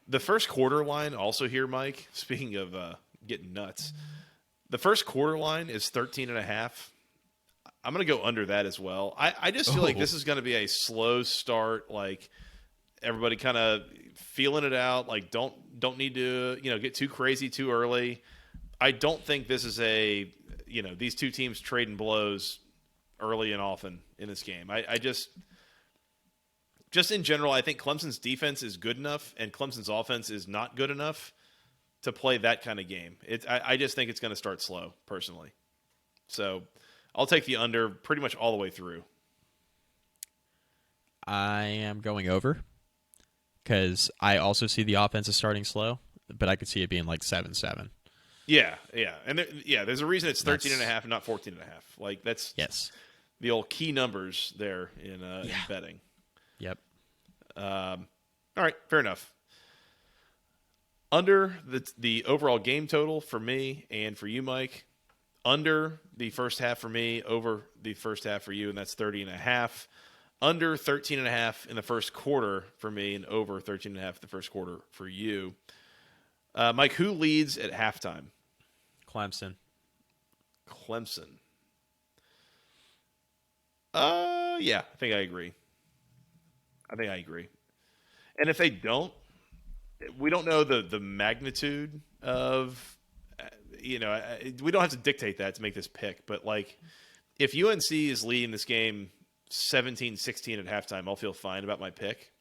Speaker 1: The first quarter line also here, Mike, speaking of getting nuts, the first quarter line is 13.5. I'm going to go under that as well. I just feel like this is going to be a slow start, like everybody kind of feeling it out, like don't need to, get too crazy too early. I don't think this is these two teams trading blows early and often in this game. I just in general, I think Clemson's defense is good enough and Clemson's offense is not good enough to play that kind of game. I just think it's going to start slow, personally. So I'll take the under pretty much all the way through.
Speaker 2: I am going over because I also see the offense is starting slow, but I could see it being like 7-7.
Speaker 1: Yeah. And there's a reason it's 13.5 and not 14.5. Like that's the old key numbers there in betting.
Speaker 2: Yep.
Speaker 1: All right, fair enough. Under the overall game total for me and for you, Mike, under the first half for me, over the first half for you, and that's 30.5. under 13.5 in the first quarter for me and over 13.5 in the first quarter for you. Mike, who leads at halftime?
Speaker 2: Clemson.
Speaker 1: Clemson. Yeah, I think I agree. And if they don't, we don't know the magnitude of, we don't have to dictate that to make this pick. But, like, if UNC is leading this game 17-16 at halftime, I'll feel fine about my pick.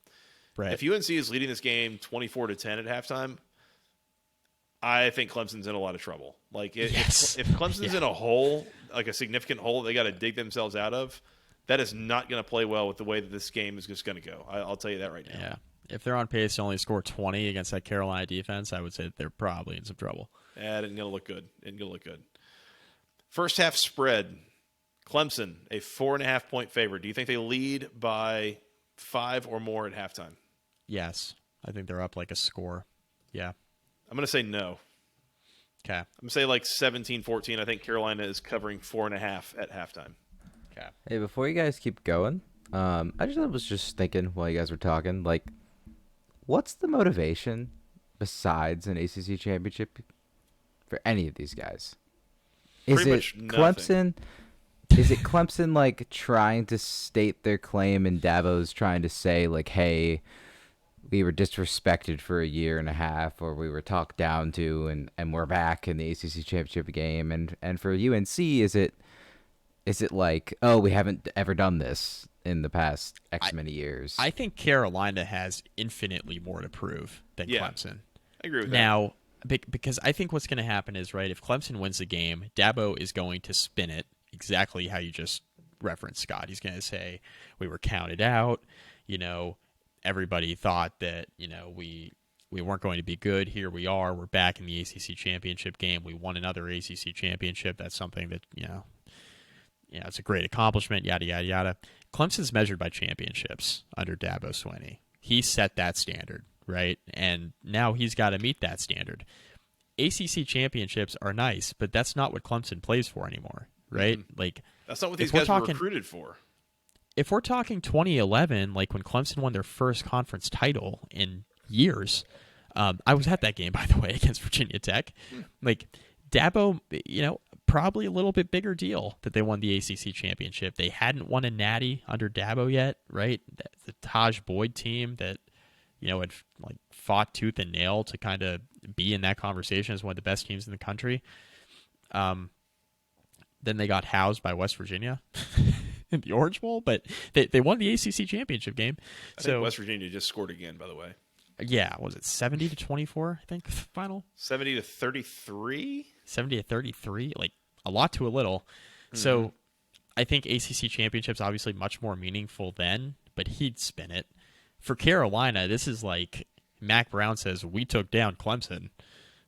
Speaker 2: Right.
Speaker 1: If UNC is leading this game 24-10 at halftime, I think Clemson's in a lot of trouble. Like, if Clemson's in a hole, like a significant hole they got to dig themselves out of, that is not going to play well with the way that this game is just going to go. I'll tell you that right now.
Speaker 2: Yeah. If they're on pace to only score 20 against that Carolina defense, I would say that they're probably in some trouble.
Speaker 1: That isn't going to look good. First half spread, Clemson, a 4.5-point favorite. Do you think they lead by 5 or more at halftime?
Speaker 2: Yes. I think they're up like a score. Yeah.
Speaker 1: I'm going to say no.
Speaker 2: Okay.
Speaker 1: I'm going to say like 17-14. I think Carolina is covering 4.5 at halftime.
Speaker 2: Okay.
Speaker 3: Hey, before you guys keep going, I was just thinking while you guys were talking, like, what's the motivation besides an ACC championship for any of these guys?
Speaker 1: Pretty much
Speaker 3: Clemson? Is it Clemson, like, trying to state their claim and Dabo's trying to say, like, hey, we were disrespected for a year and a half, or we were talked down to, and we're back in the ACC championship game? And for UNC, is it like, oh, we haven't ever done this in the past X many years?
Speaker 2: I think Carolina has infinitely more to prove than
Speaker 1: Yeah,
Speaker 2: Clemson.
Speaker 1: I agree with that.
Speaker 2: Now, because I think what's going to happen is, right, if Clemson wins the game, Dabo is going to spin it exactly how you just referenced, Scott. He's going to say, we were counted out. Everybody thought that, we weren't going to be good. Here we are. We're back in the ACC Championship Game. We won another ACC Championship. That's something that, it's a great accomplishment, yada, yada, yada. Clemson's measured by championships under Dabo Swinney. He set that standard, right? And now he's got to meet that standard. ACC championships are nice, but that's not what Clemson plays for anymore, right?
Speaker 1: Mm-hmm.
Speaker 2: Like,
Speaker 1: that's not what these guys were recruited for.
Speaker 2: If we're talking 2011, like when Clemson won their first conference title in years, I was at that game, by the way, against Virginia Tech. Like, Dabo, probably a little bit bigger deal that they won the ACC championship. They hadn't won a natty under Dabo yet, right? The Taj Boyd team that, had like fought tooth and nail to kind of be in that conversation as one of the best teams in the country. Then they got housed by West Virginia in the Orange Bowl, but they won the ACC championship game.
Speaker 1: I think West Virginia just scored again, by the way.
Speaker 2: Yeah, was it 70-24? I think final
Speaker 1: 70-33.
Speaker 2: 70-33, like a lot to a little. Mm-hmm. So I think ACC championship's obviously much more meaningful then, but he'd spin it. For Carolina, this is like Mac Brown says, we took down Clemson.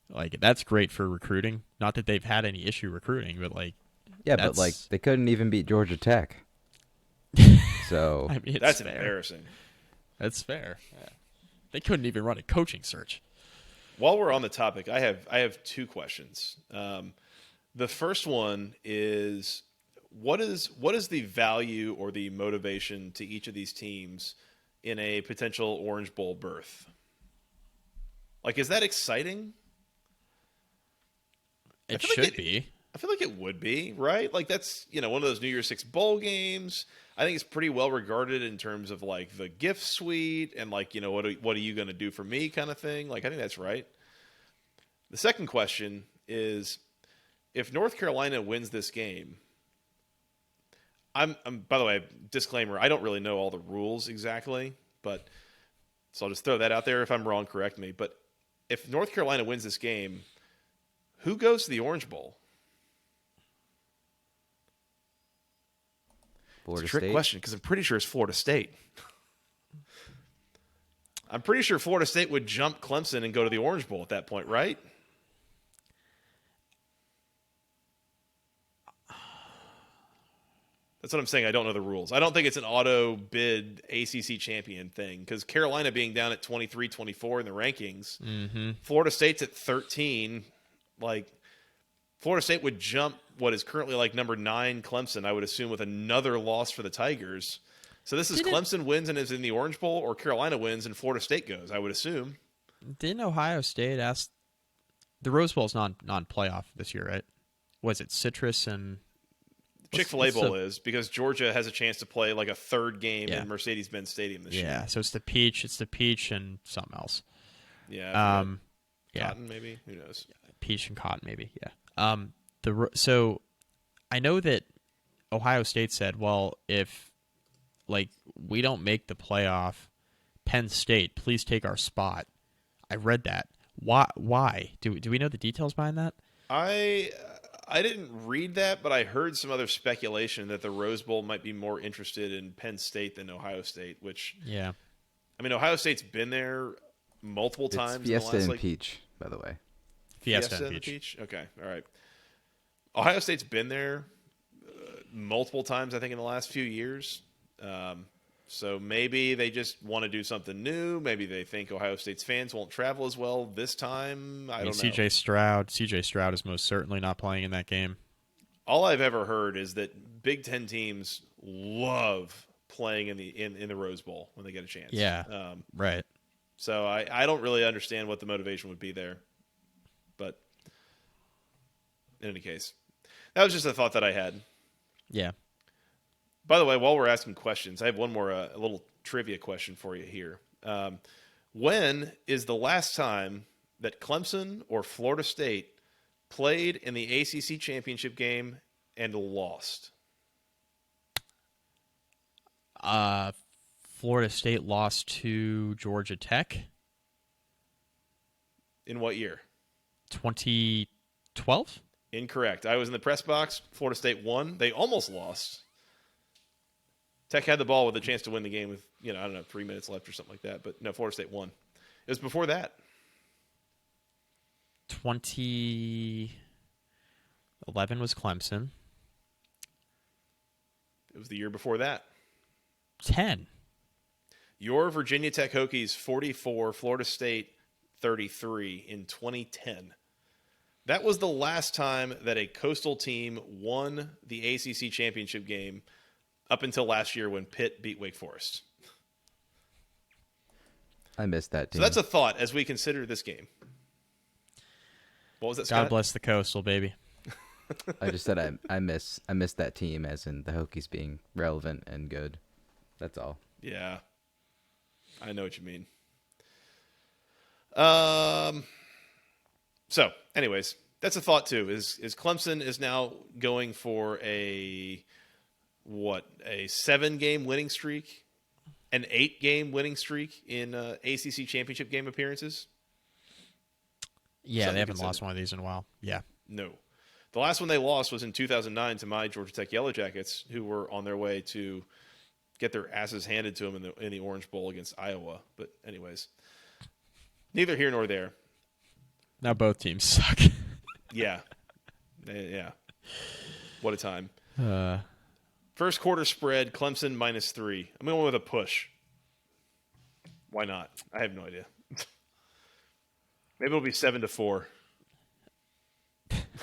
Speaker 2: Like, that's great for recruiting. Not that they've had any issue recruiting, but like,
Speaker 3: yeah, but like they couldn't even beat Georgia Tech. So
Speaker 2: I mean,
Speaker 1: that's
Speaker 2: fair.
Speaker 1: Embarrassing.
Speaker 2: That's fair. Yeah. They couldn't even run a coaching search.
Speaker 1: While we're on the topic, I have two questions. The first one is what is the value or the motivation to each of these teams in a potential Orange Bowl berth? Like, is that exciting?
Speaker 2: It should be.
Speaker 1: I feel like it would be, right? Like, that's, one of those New Year's Six bowl games. I think it's pretty well regarded in terms of like the gift suite and like, what are you going to do for me kind of thing. Like, I think that's right. The second question is, if North Carolina wins this game, I'm by the way, disclaimer, I don't really know all the rules exactly, but so I'll just throw that out there. If I'm wrong, correct me. But if North Carolina wins this game, who goes to the Orange Bowl?
Speaker 3: Florida
Speaker 1: It's a trick
Speaker 3: State?
Speaker 1: question because I'm pretty sure it's Florida State. I'm pretty sure Florida State would jump Clemson and go to the Orange Bowl at that point, right? That's what I'm saying. I don't know the rules. I don't think it's an auto bid ACC champion thing because Carolina being down at 23-24 in the rankings, Florida State's at 13. Like, Florida State would jump what is currently like number 9 Clemson, I would assume, with another loss for the Tigers. So this is Clemson wins and is in the Orange Bowl, or Carolina wins and Florida State goes, I would assume.
Speaker 2: Didn't Ohio State ask? The Rose Bowl's non-playoff this year, right? Was it Citrus and
Speaker 1: Chick-fil-A Bowl is, because Georgia has a chance to play like a third game
Speaker 2: Yeah.
Speaker 1: in Mercedes-Benz Stadium this year.
Speaker 2: Yeah, so it's the Peach and something else.
Speaker 1: Yeah.
Speaker 2: Yeah,
Speaker 1: Cotton, maybe? Who knows?
Speaker 2: Peach and Cotton, maybe. Yeah. So I know that Ohio State said, well, if we don't make the playoff, Penn State, please take our spot. I read that. Why? Do we know the details behind that?
Speaker 1: I didn't read that, but I heard some other speculation that the Rose Bowl might be more interested in Penn State than Ohio State, which,
Speaker 2: Yeah.
Speaker 1: I mean, Ohio State's been there multiple
Speaker 3: It's
Speaker 1: times.
Speaker 3: Fiesta
Speaker 1: in the
Speaker 3: and
Speaker 1: last,
Speaker 3: Peach, by the way.
Speaker 2: Fiesta
Speaker 1: and
Speaker 2: and
Speaker 1: the
Speaker 2: Peach.
Speaker 1: Okay, all right. Ohio State's been there multiple times, I think, in the last few years. So maybe they just want to do something new. Maybe they think Ohio State's fans won't travel as well this time. I don't know.
Speaker 2: CJ Stroud is most certainly not playing in that game.
Speaker 1: All I've ever heard is that Big Ten teams love playing in the Rose Bowl when they get a chance.
Speaker 2: Yeah. Right.
Speaker 1: So I don't really understand what the motivation would be there. But in any case, that was just a thought that I had.
Speaker 2: Yeah.
Speaker 1: By the way, while we're asking questions, I have one more a little trivia question for you here. When is the last time that Clemson or Florida State played in the ACC Championship Game and lost?
Speaker 2: Florida State lost to Georgia Tech.
Speaker 1: In what year?
Speaker 2: 2012?
Speaker 1: Incorrect. I was in the press box. Florida State won. They almost lost. Tech had the ball with a chance to win the game with, 3 minutes left or something like that. But no, Florida State won. It was before that.
Speaker 2: 2011 was Clemson.
Speaker 1: It was the year before that.
Speaker 2: 10.
Speaker 1: Your Virginia Tech Hokies 44, Florida State 33 in 2010. That was the last time that a coastal team won the ACC Championship Game up until last year when Pitt beat Wake Forest.
Speaker 3: I missed that team.
Speaker 1: So that's a thought as we consider this game. What was that, Scott?
Speaker 2: God bless the coastal, baby.
Speaker 3: I just said I miss that team, as in the Hokies being relevant and good. That's all.
Speaker 1: Yeah. I know what you mean. So, anyways, that's a thought too. Is Clemson is now going for a 7-game winning streak, an 8-game winning streak in ACC Championship Game appearances?
Speaker 2: Yeah,
Speaker 1: Something
Speaker 2: they haven't
Speaker 1: to
Speaker 2: lost
Speaker 1: consider.
Speaker 2: one of these in a while. Yeah.
Speaker 1: No. The last one they lost was in 2009 to my Georgia Tech Yellow Jackets, who were on their way to get their asses handed to them in the Orange Bowl against Iowa. But anyways, neither here nor there.
Speaker 2: Now both teams suck.
Speaker 1: Yeah. Yeah. What a time. First quarter spread, Clemson -3. I'm going with a push. Why not? I have no idea. Maybe it'll be 7-4.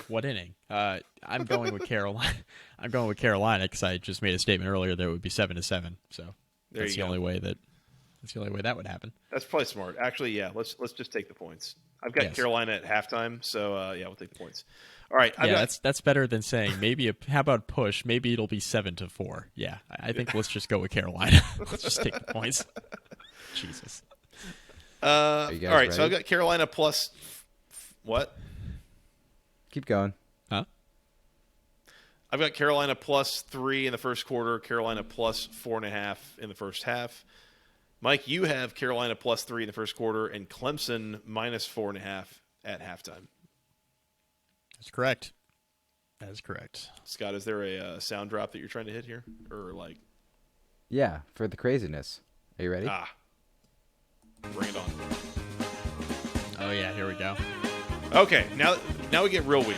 Speaker 2: What inning? I'm going with Carolina. I'm going with Carolina because I just made a statement earlier that it would be 7-7. So
Speaker 1: There
Speaker 2: that's
Speaker 1: you
Speaker 2: the
Speaker 1: go.
Speaker 2: only way that would happen.
Speaker 1: That's probably smart. Actually, yeah, let's just take the points. I've got
Speaker 2: Yes.
Speaker 1: Carolina at halftime, so yeah, we'll take the points. All right.
Speaker 2: That's better than saying how about push? Maybe it'll be 7-4. Yeah, I think let's just go with Carolina. Let's just take the points. Jesus.
Speaker 3: Are you guys
Speaker 1: all right, so I've
Speaker 3: ready?
Speaker 1: got Carolina plus what?
Speaker 3: Keep going.
Speaker 2: Huh?
Speaker 1: I've got Carolina +3 in the first quarter, Carolina +4.5 in the first half. Mike, you have Carolina +3 in the first quarter and Clemson -4.5 at halftime.
Speaker 2: That's correct. That is correct.
Speaker 1: Scott, is there a sound drop that you're trying to hit here, or like?
Speaker 3: Yeah, for the craziness. Are you ready?
Speaker 1: Bring it on.
Speaker 2: Oh yeah, here we go.
Speaker 1: Okay, now we get real weird.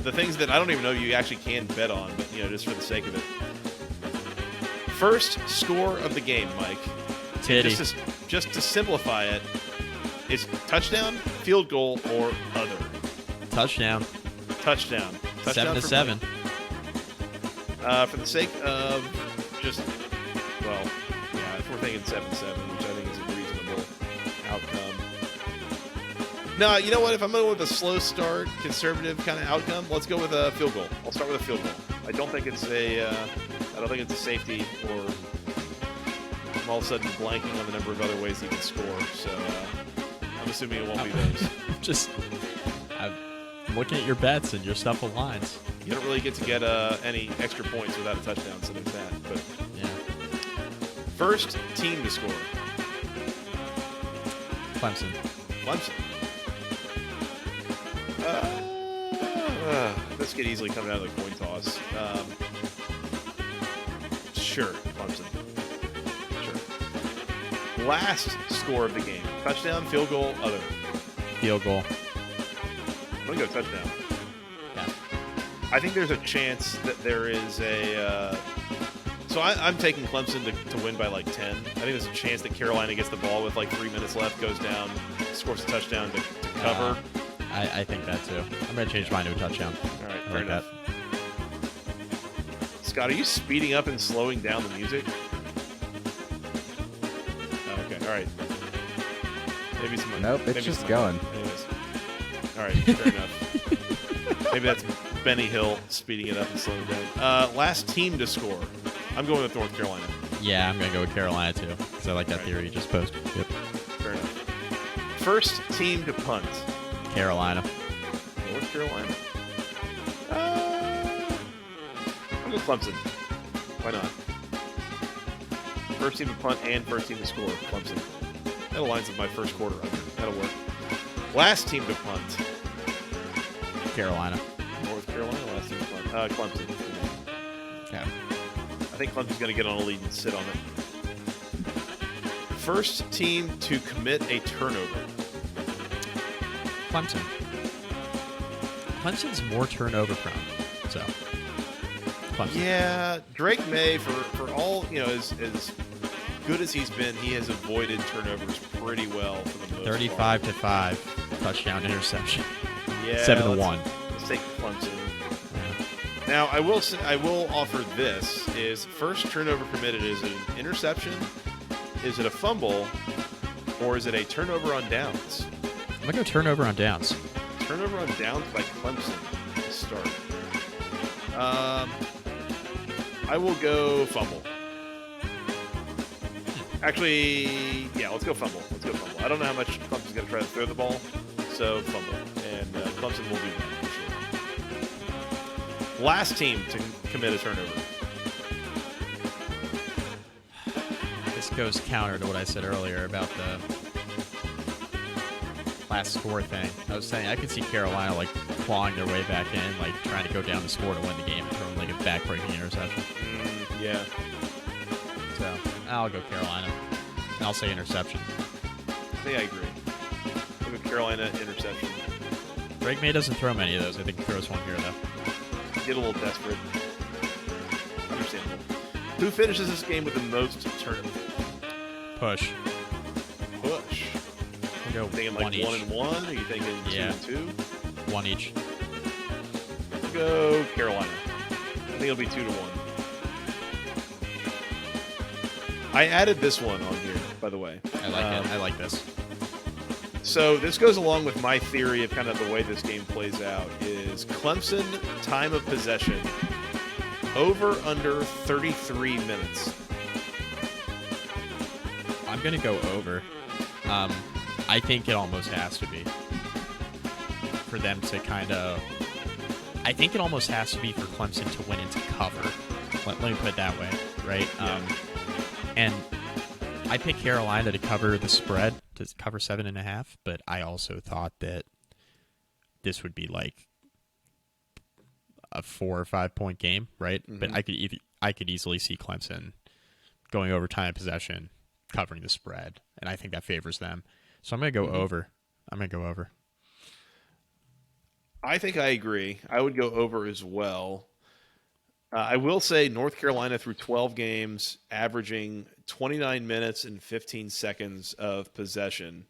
Speaker 1: The things that I don't even know you actually can bet on, but just for the sake of it. First score of the game, Mike.
Speaker 2: Titty.
Speaker 1: Just to simplify it, is touchdown, field goal, or other.
Speaker 2: Touchdown.
Speaker 1: Touchdown.
Speaker 2: 7-7.
Speaker 1: For the sake of just Well, yeah, if we're thinking 7-7, which I think is a reasonable outcome. No, you know what? If I'm going with a slow start, conservative kind of outcome, let's go with a field goal. I'll start with a field goal. I don't think it's a safety, or I'm all of a sudden blanking on the number of other ways he can score. So I'm assuming it won't be those.
Speaker 2: I'm looking at your bets and your stuff aligns.
Speaker 1: You don't really get to get any extra points without a touchdown, so there's that. But
Speaker 2: Yeah.
Speaker 1: first team to score,
Speaker 2: Clemson.
Speaker 1: Clemson. This could easily come out of the coin toss. Sure, Clemson. Sure. Last score of the game: touchdown, field goal, other.
Speaker 2: Field goal.
Speaker 1: I'm gonna go touchdown.
Speaker 2: Yeah.
Speaker 1: I think there's a chance that there is a. So I'm taking Clemson to win by like 10. I think there's a chance that Carolina gets the ball with like 3 minutes left, goes down, scores a touchdown to cover.
Speaker 2: I think that too. I'm going to change mine to a touchdown.
Speaker 1: All right,
Speaker 2: I
Speaker 1: fair
Speaker 2: like
Speaker 1: enough. Scott, are you speeding up and slowing down the music? Oh, okay, all right. Maybe some.
Speaker 3: Nope, it's
Speaker 1: maybe
Speaker 3: just
Speaker 1: some-
Speaker 3: going.
Speaker 1: Anyways. All right, fair enough. Maybe that's Benny Hill speeding it up and slowing it down. Last team to score. I'm going with North Carolina.
Speaker 2: Yeah, I'm going to go with Carolina too, because I like that
Speaker 1: Right.
Speaker 2: theory you just posted. Yep.
Speaker 1: Fair enough. First team to punt.
Speaker 2: Carolina.
Speaker 1: North Carolina. I'm with Clemson. Why not? First team to punt and first team to score. Clemson. That aligns with my first quarter under. That'll work. Last team to punt.
Speaker 2: Carolina.
Speaker 1: North Carolina. Last team to punt. Clemson.
Speaker 2: Okay.
Speaker 1: I think Clemson's going to get on a lead and sit on it. First team to commit a turnover.
Speaker 2: Clemson. Clemson's more turnover prone, so Clemson.
Speaker 1: Yeah, Drake May, for all, as good as he's been, he has avoided turnovers pretty well for the most
Speaker 2: 35 to 5, touchdown interception.
Speaker 1: part. Yeah,
Speaker 2: 7 to 1.
Speaker 1: Let's take Clemson.
Speaker 2: Yeah.
Speaker 1: Now, I will offer this: is first turnover committed, is it an interception, is it a fumble, or is it a turnover on downs?
Speaker 2: I'm gonna go turnover on downs.
Speaker 1: Turnover on downs by Clemson to start. I will go fumble. Actually, yeah, let's go fumble. Let's go fumble. I don't know how much Clemson's going to try to throw the ball, so fumble. And Clemson will do that for sure. Last team to commit a turnover.
Speaker 2: This goes counter to what I said earlier about the last score thing. I was saying I could see Carolina like clawing their way back in, like trying to go down the score to win the game and throwing like a back-breaking interception.
Speaker 1: Yeah.
Speaker 2: So I'll go Carolina. And I'll say interception.
Speaker 1: I think I agree. I'll go Carolina interception.
Speaker 2: Drake May doesn't throw many of those. I think he throws one here though.
Speaker 1: Get a little desperate. Understandable. Who finishes this game with the most turnovers?
Speaker 2: Push.
Speaker 1: Push.
Speaker 2: We'll go
Speaker 1: Thinking like
Speaker 2: one each.
Speaker 1: 1-1? Are you thinking
Speaker 2: Yeah.
Speaker 1: 2-2?
Speaker 2: One each.
Speaker 1: Go Carolina. I think it'll be 2-1. I added this one on here, by the way.
Speaker 2: I like it. I like this.
Speaker 1: So this goes along with my theory of kind of the way this game plays out is Clemson time of possession over under 33 minutes.
Speaker 2: I'm gonna go over. I think it almost has to be for them to kind of. I think it almost has to be for Clemson to win into cover. Let me put it that way, right?
Speaker 1: Yeah.
Speaker 2: And I picked Carolina to cover the spread, to cover 7.5. But I also thought that this would be like a 4 or 5 point game, right?
Speaker 1: Mm-hmm.
Speaker 2: But I could easily see Clemson going over time of possession, covering the spread, and I think that favors them. So I'm going to go over. I'm going to go over.
Speaker 1: I think I agree. I would go over as well. I will say North Carolina through 12 games, averaging 29 minutes and 15 seconds of possession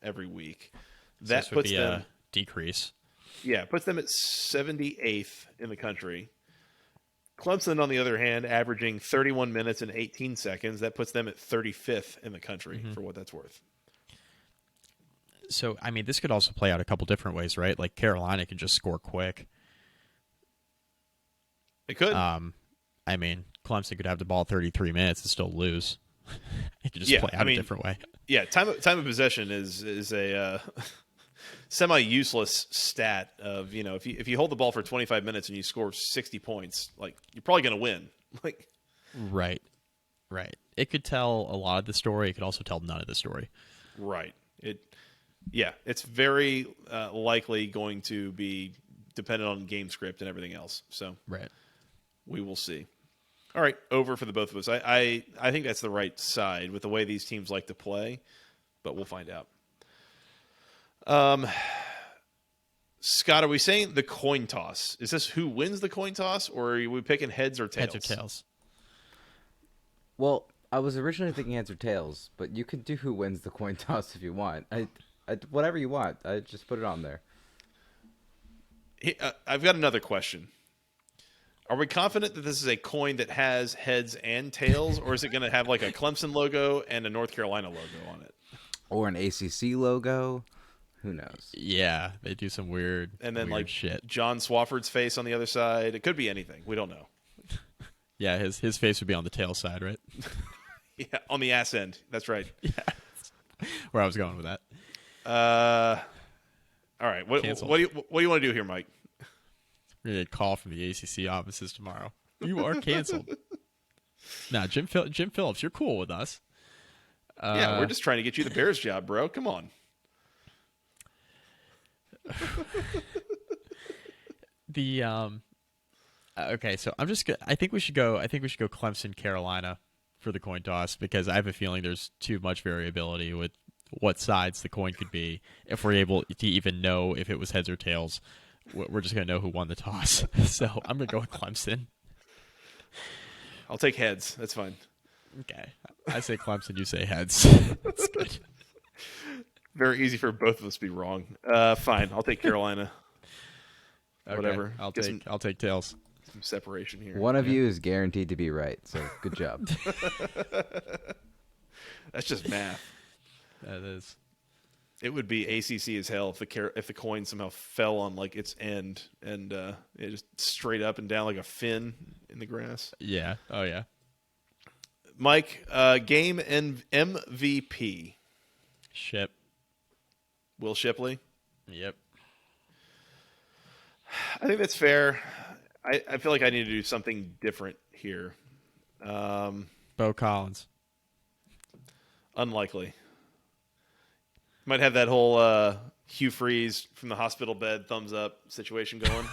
Speaker 1: every week.
Speaker 2: So
Speaker 1: That
Speaker 2: this would
Speaker 1: puts
Speaker 2: be
Speaker 1: them,
Speaker 2: a decrease.
Speaker 1: puts them at 78th in the country. Clemson, on the other hand, averaging 31 minutes and 18 seconds. That puts them at 35th in the country, for what that's worth.
Speaker 2: So, I mean, this could also play out a couple different ways, right? Like Carolina could just score quick.
Speaker 1: It could.
Speaker 2: I mean, Clemson could have the ball 33 minutes and still lose. It could just play out a different way.
Speaker 1: Yeah, time of possession is a semi-useless stat of, if you hold the ball for 25 minutes and you score 60 points, like, you're probably going to win. Like,
Speaker 2: right. It could tell a lot of the story. It could also tell none of the story.
Speaker 1: Right. It's very likely going to be dependent on game script and everything else. So
Speaker 2: right.
Speaker 1: We will see. All right, over for the both of us. I think that's the right side with the way these teams like to play, but we'll find out. Scott, are we saying the coin toss? Is this who wins the coin toss, or are we picking heads or tails?
Speaker 2: Heads or tails.
Speaker 3: Well, I was originally thinking heads or tails, but you can do who wins the coin toss if you want. Whatever you want. I just put it on there.
Speaker 1: I've got another question. Are we confident that this is a coin that has heads and tails, or is it going to have like a Clemson logo and a North Carolina logo on it?
Speaker 3: Or an ACC logo? Who knows?
Speaker 2: Yeah, they do some weird
Speaker 1: and then
Speaker 2: weird
Speaker 1: like
Speaker 2: shit.
Speaker 1: John Swafford's face on the other side. It could be anything. We don't know.
Speaker 2: Yeah, his face would be on the tail side, right?
Speaker 1: Yeah, on the ass end. That's right.
Speaker 2: Yeah, where I was going with that.
Speaker 1: All right. What do you want to do here, Mike?
Speaker 2: We're gonna get a call from the ACC offices tomorrow. You are canceled. Nah, Jim Phillips, you're cool with us.
Speaker 1: Yeah, we're just trying to get you the Bears job, bro. Come on.
Speaker 2: Okay, so I think we should go Clemson Carolina for the coin toss, because I have a feeling there's too much variability with what sides the coin could be. If we're able to even know if it was heads or tails, we're just going to know who won the toss. So I'm going to go with Clemson.
Speaker 1: I'll take heads. That's fine.
Speaker 2: Okay. I say Clemson, you say heads. That's good.
Speaker 1: Very easy for both of us to be wrong. Fine. I'll take Carolina.
Speaker 2: Okay.
Speaker 1: Whatever.
Speaker 2: I'll take tails.
Speaker 1: Some separation here.
Speaker 3: One of you is guaranteed to be right, so good job.
Speaker 1: That's just math.
Speaker 2: That is.
Speaker 1: It would be ACC as hell if the coin somehow fell on like its end and it just straight up and down like a fin in the grass.
Speaker 2: Yeah. Oh yeah.
Speaker 1: Mike, game and MVP.
Speaker 2: Ship.
Speaker 1: Will Shipley.
Speaker 2: Yep.
Speaker 1: I think that's fair. I feel like I need to do something different here.
Speaker 2: Bo Collins.
Speaker 1: Unlikely. Might have that whole Hugh Freeze from the hospital bed thumbs up situation going.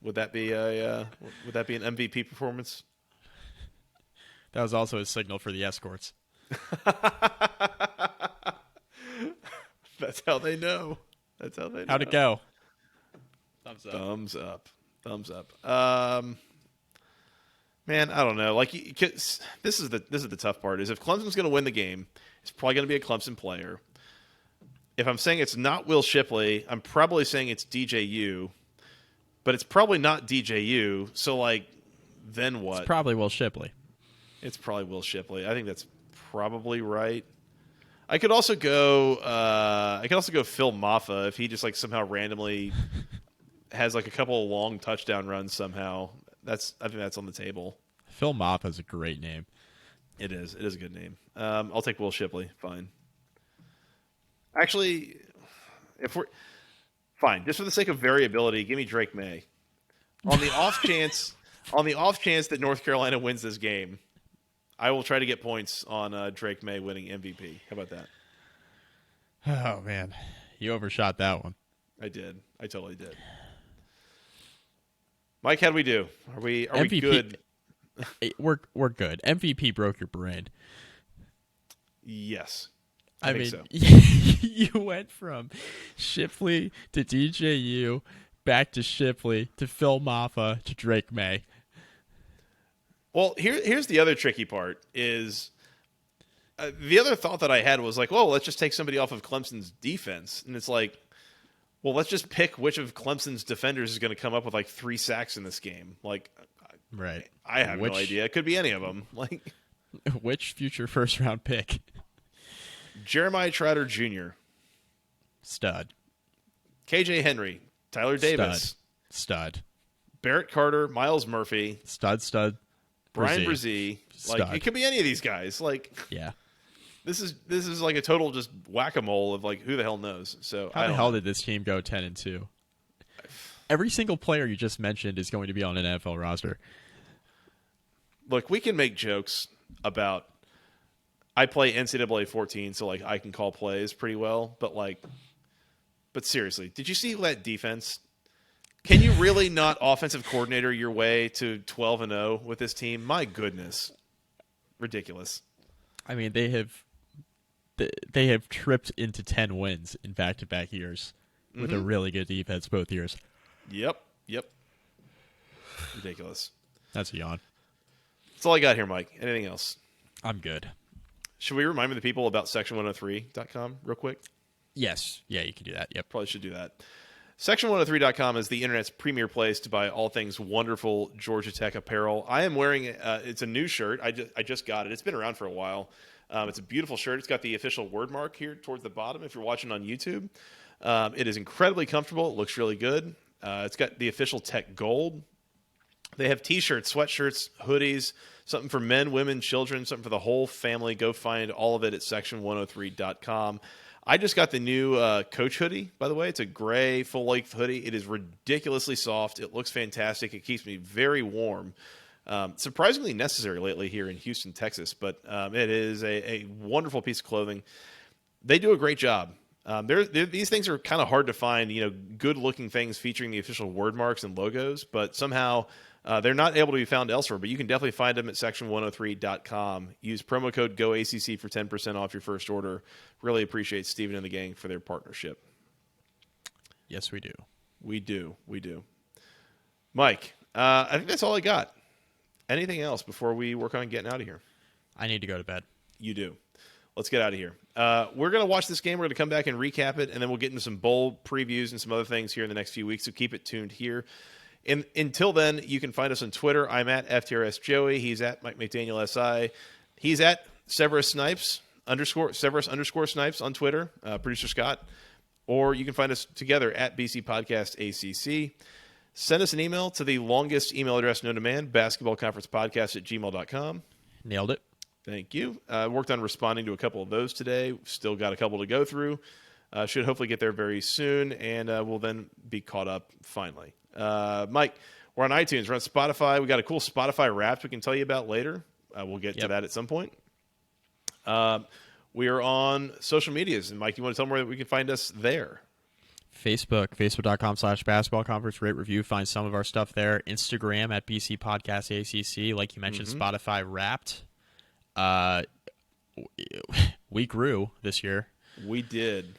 Speaker 1: Would that be an MVP performance?
Speaker 2: That was also a signal for the escorts.
Speaker 1: That's how they know.
Speaker 2: How'd it go?
Speaker 1: Thumbs up. Man, I don't know. Like, this is the tough part. Is if Clemson's going to win the game, it's probably going to be a Clemson player. If I'm saying it's not Will Shipley, I'm probably saying it's DJU, but it's probably not DJU. So, like, then what?
Speaker 2: It's probably Will Shipley.
Speaker 1: It's probably Will Shipley. I think that's probably right. I could also go Phil Maffa if he just like somehow randomly has like a couple of long touchdown runs somehow. I think that's on the table.
Speaker 2: Phil Maffa is a great name.
Speaker 1: It is. It is a good name. I'll take Will Shipley. Fine. Actually, if we're fine, just for the sake of variability, give me Drake May. On the off chance that North Carolina wins this game, I will try to get points on Drake May winning MVP. How about that?
Speaker 2: Oh man, you overshot that one.
Speaker 1: I did. I totally did. Mike, how do we do? Are we
Speaker 2: MVP,
Speaker 1: good?
Speaker 2: We're good. MVP broke your brain.
Speaker 1: Yes.
Speaker 2: I
Speaker 1: think
Speaker 2: mean,
Speaker 1: so.
Speaker 2: You went from Shipley to DJU, back to Shipley to Phil Maffa to Drake May.
Speaker 1: Well, here's the other tricky part is the other thought that I had was like, well, let's just take somebody off of Clemson's defense. And it's like, well, let's just pick which of Clemson's defenders is going to come up with like 3 sacks in this game. Like,
Speaker 2: Right.
Speaker 1: I have no idea. It could be any of them. Like
Speaker 2: Which future first-round pick?
Speaker 1: Jeremiah Trotter Jr.,
Speaker 2: Stud.
Speaker 1: KJ Henry, Tyler Davis,
Speaker 2: Stud.
Speaker 1: Barrett Carter, Miles Murphy,
Speaker 2: Stud.
Speaker 1: Brian Brzee. Like
Speaker 2: Stud.
Speaker 1: it could be any of these guys. Like
Speaker 2: Yeah.
Speaker 1: this is like a total just whack-a-mole of like who the hell knows. So
Speaker 2: How
Speaker 1: I
Speaker 2: the
Speaker 1: don't
Speaker 2: hell
Speaker 1: know.
Speaker 2: did this team go 10-2? Every single player you just mentioned is going to be on an NFL roster.
Speaker 1: Look, we can make jokes about. I play NCAA 14, so like I can call plays pretty well. But seriously, did you see that defense? Can you really not offensive coordinator your way to 12-0 with this team? My goodness, ridiculous.
Speaker 2: I mean, they have tripped into 10 wins in back-to-back years with a really good defense both years.
Speaker 1: Yep. Ridiculous.
Speaker 2: That's a yawn.
Speaker 1: That's all I got here, Mike. Anything else?
Speaker 2: I'm good.
Speaker 1: Should we remind the people about section103.com real quick?
Speaker 2: Yes. Yeah, you can do that. Yep.
Speaker 1: Probably should do that. Section103.com is the internet's premier place to buy all things wonderful Georgia Tech apparel. I am wearing it's a new shirt. I just got it. It's been around for a while. It's a beautiful shirt. It's got the official word mark here towards the bottom if you're watching on YouTube. It is incredibly comfortable. It looks really good. It's got the official Tech gold. They have T-shirts, sweatshirts, hoodies, something for men, women, children, something for the whole family. Go find all of it at section103.com. I just got the new Coach hoodie, by the way. It's a gray, full-length hoodie. It is ridiculously soft. It looks fantastic. It keeps me very warm. Surprisingly necessary lately here in Houston, Texas, but it is a wonderful piece of clothing. They do a great job. These things are kind of hard to find, good-looking things featuring the official word marks and logos, but somehow they're not able to be found elsewhere, but you can definitely find them at section103.com. Use promo code GOACC for 10% off your first order. Really appreciate Steven and the gang for their partnership.
Speaker 2: Yes, we do.
Speaker 1: We do. Mike, I think that's all I got. Anything else before we work on getting out of here?
Speaker 2: I need to go to bed.
Speaker 1: You do. Let's get out of here. We're going to watch this game. We're going to come back and recap it, and then we'll get into some bowl previews and some other things here in the next few weeks, so keep it tuned here. And until then, you can find us on Twitter. I'm at FTRS Joey. He's at Mike McDaniel SI. He's at Severus Snipes, Severus _ on Twitter, producer Scott. Or you can find us together at BC Podcast ACC. Send us an email to the longest email address known to man, basketballconferencepodcast@gmail.com.
Speaker 2: Nailed it.
Speaker 1: Thank you. Worked on responding to a couple of those today. Still got a couple to go through. Should hopefully get there very soon, and we'll then be caught up finally. Mike, we're on iTunes. We're on Spotify. We got a cool Spotify Wrapped we can tell you about later. We'll get to that at some point. We are on social medias. And, Mike, you want to tell them where we can find us there?
Speaker 2: Facebook.com/basketball conference, rate, review. Find some of our stuff there. Instagram at BC Podcast ACC. Like you mentioned, Spotify Wrapped. We grew this year.
Speaker 1: We did.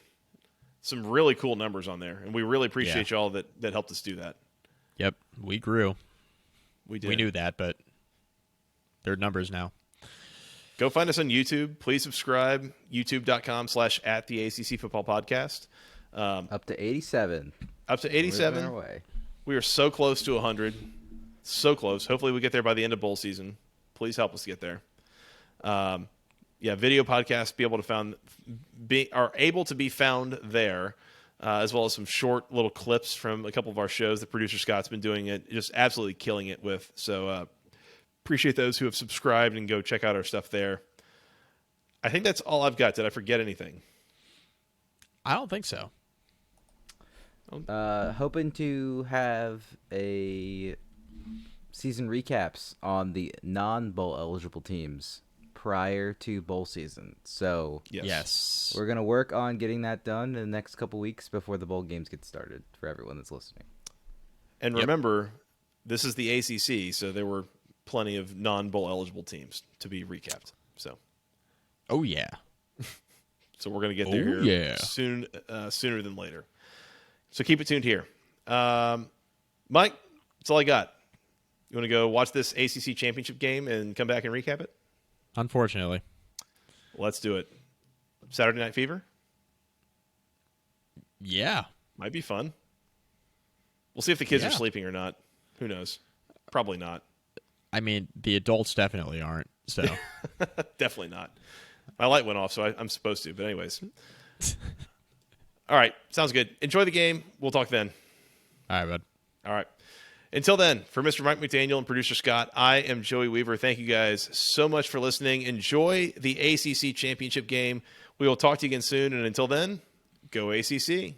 Speaker 1: Some really cool numbers on there, and we really appreciate y'all that helped us do that.
Speaker 2: Yep, we grew.
Speaker 1: We did.
Speaker 2: We knew that, but they're numbers now.
Speaker 1: Go find us on YouTube. Please subscribe. YouTube.com/@the ACC Football Podcast.
Speaker 3: Up to 87.
Speaker 1: Up to 87.
Speaker 3: Our way.
Speaker 1: We are so close to 100. So close. Hopefully we get there by the end of bowl season. Please help us get there. Video podcasts are able to be found there, as well as some short little clips from a couple of our shows that producer Scott's been doing it, just absolutely killing it with. So appreciate those who have subscribed and go check out our stuff there. I think that's all I've got. Did I forget anything?
Speaker 2: I don't think so.
Speaker 3: Hoping to have a season recaps on the non-bowl eligible teams prior to bowl season. So
Speaker 2: Yes.
Speaker 3: we're going to work on getting that done in the next couple weeks before the bowl games get started for everyone that's listening.
Speaker 1: And remember, this is the ACC, so there were plenty of non-bowl eligible teams to be recapped. So,
Speaker 2: Oh, yeah.
Speaker 1: so we're going to get there here soon, sooner than later. So keep it tuned here. Mike, that's all I got. You want to go watch this ACC Championship game and come back and recap it?
Speaker 2: Unfortunately.
Speaker 1: Let's do it. Saturday Night Fever?
Speaker 2: Yeah.
Speaker 1: Might be fun. We'll see if the kids are sleeping or not. Who knows? Probably not.
Speaker 2: I mean, the adults definitely aren't. So
Speaker 1: Definitely not. My light went off, so I'm supposed to. But anyways. All right. Sounds good. Enjoy the game. We'll talk then.
Speaker 2: all right, bud.
Speaker 1: All right. Until then, for Mr. Mike McDaniel and producer Scott, I am Joey Weaver. Thank you guys so much for listening. Enjoy the ACC Championship game. We will talk to you again soon. And until then, go ACC.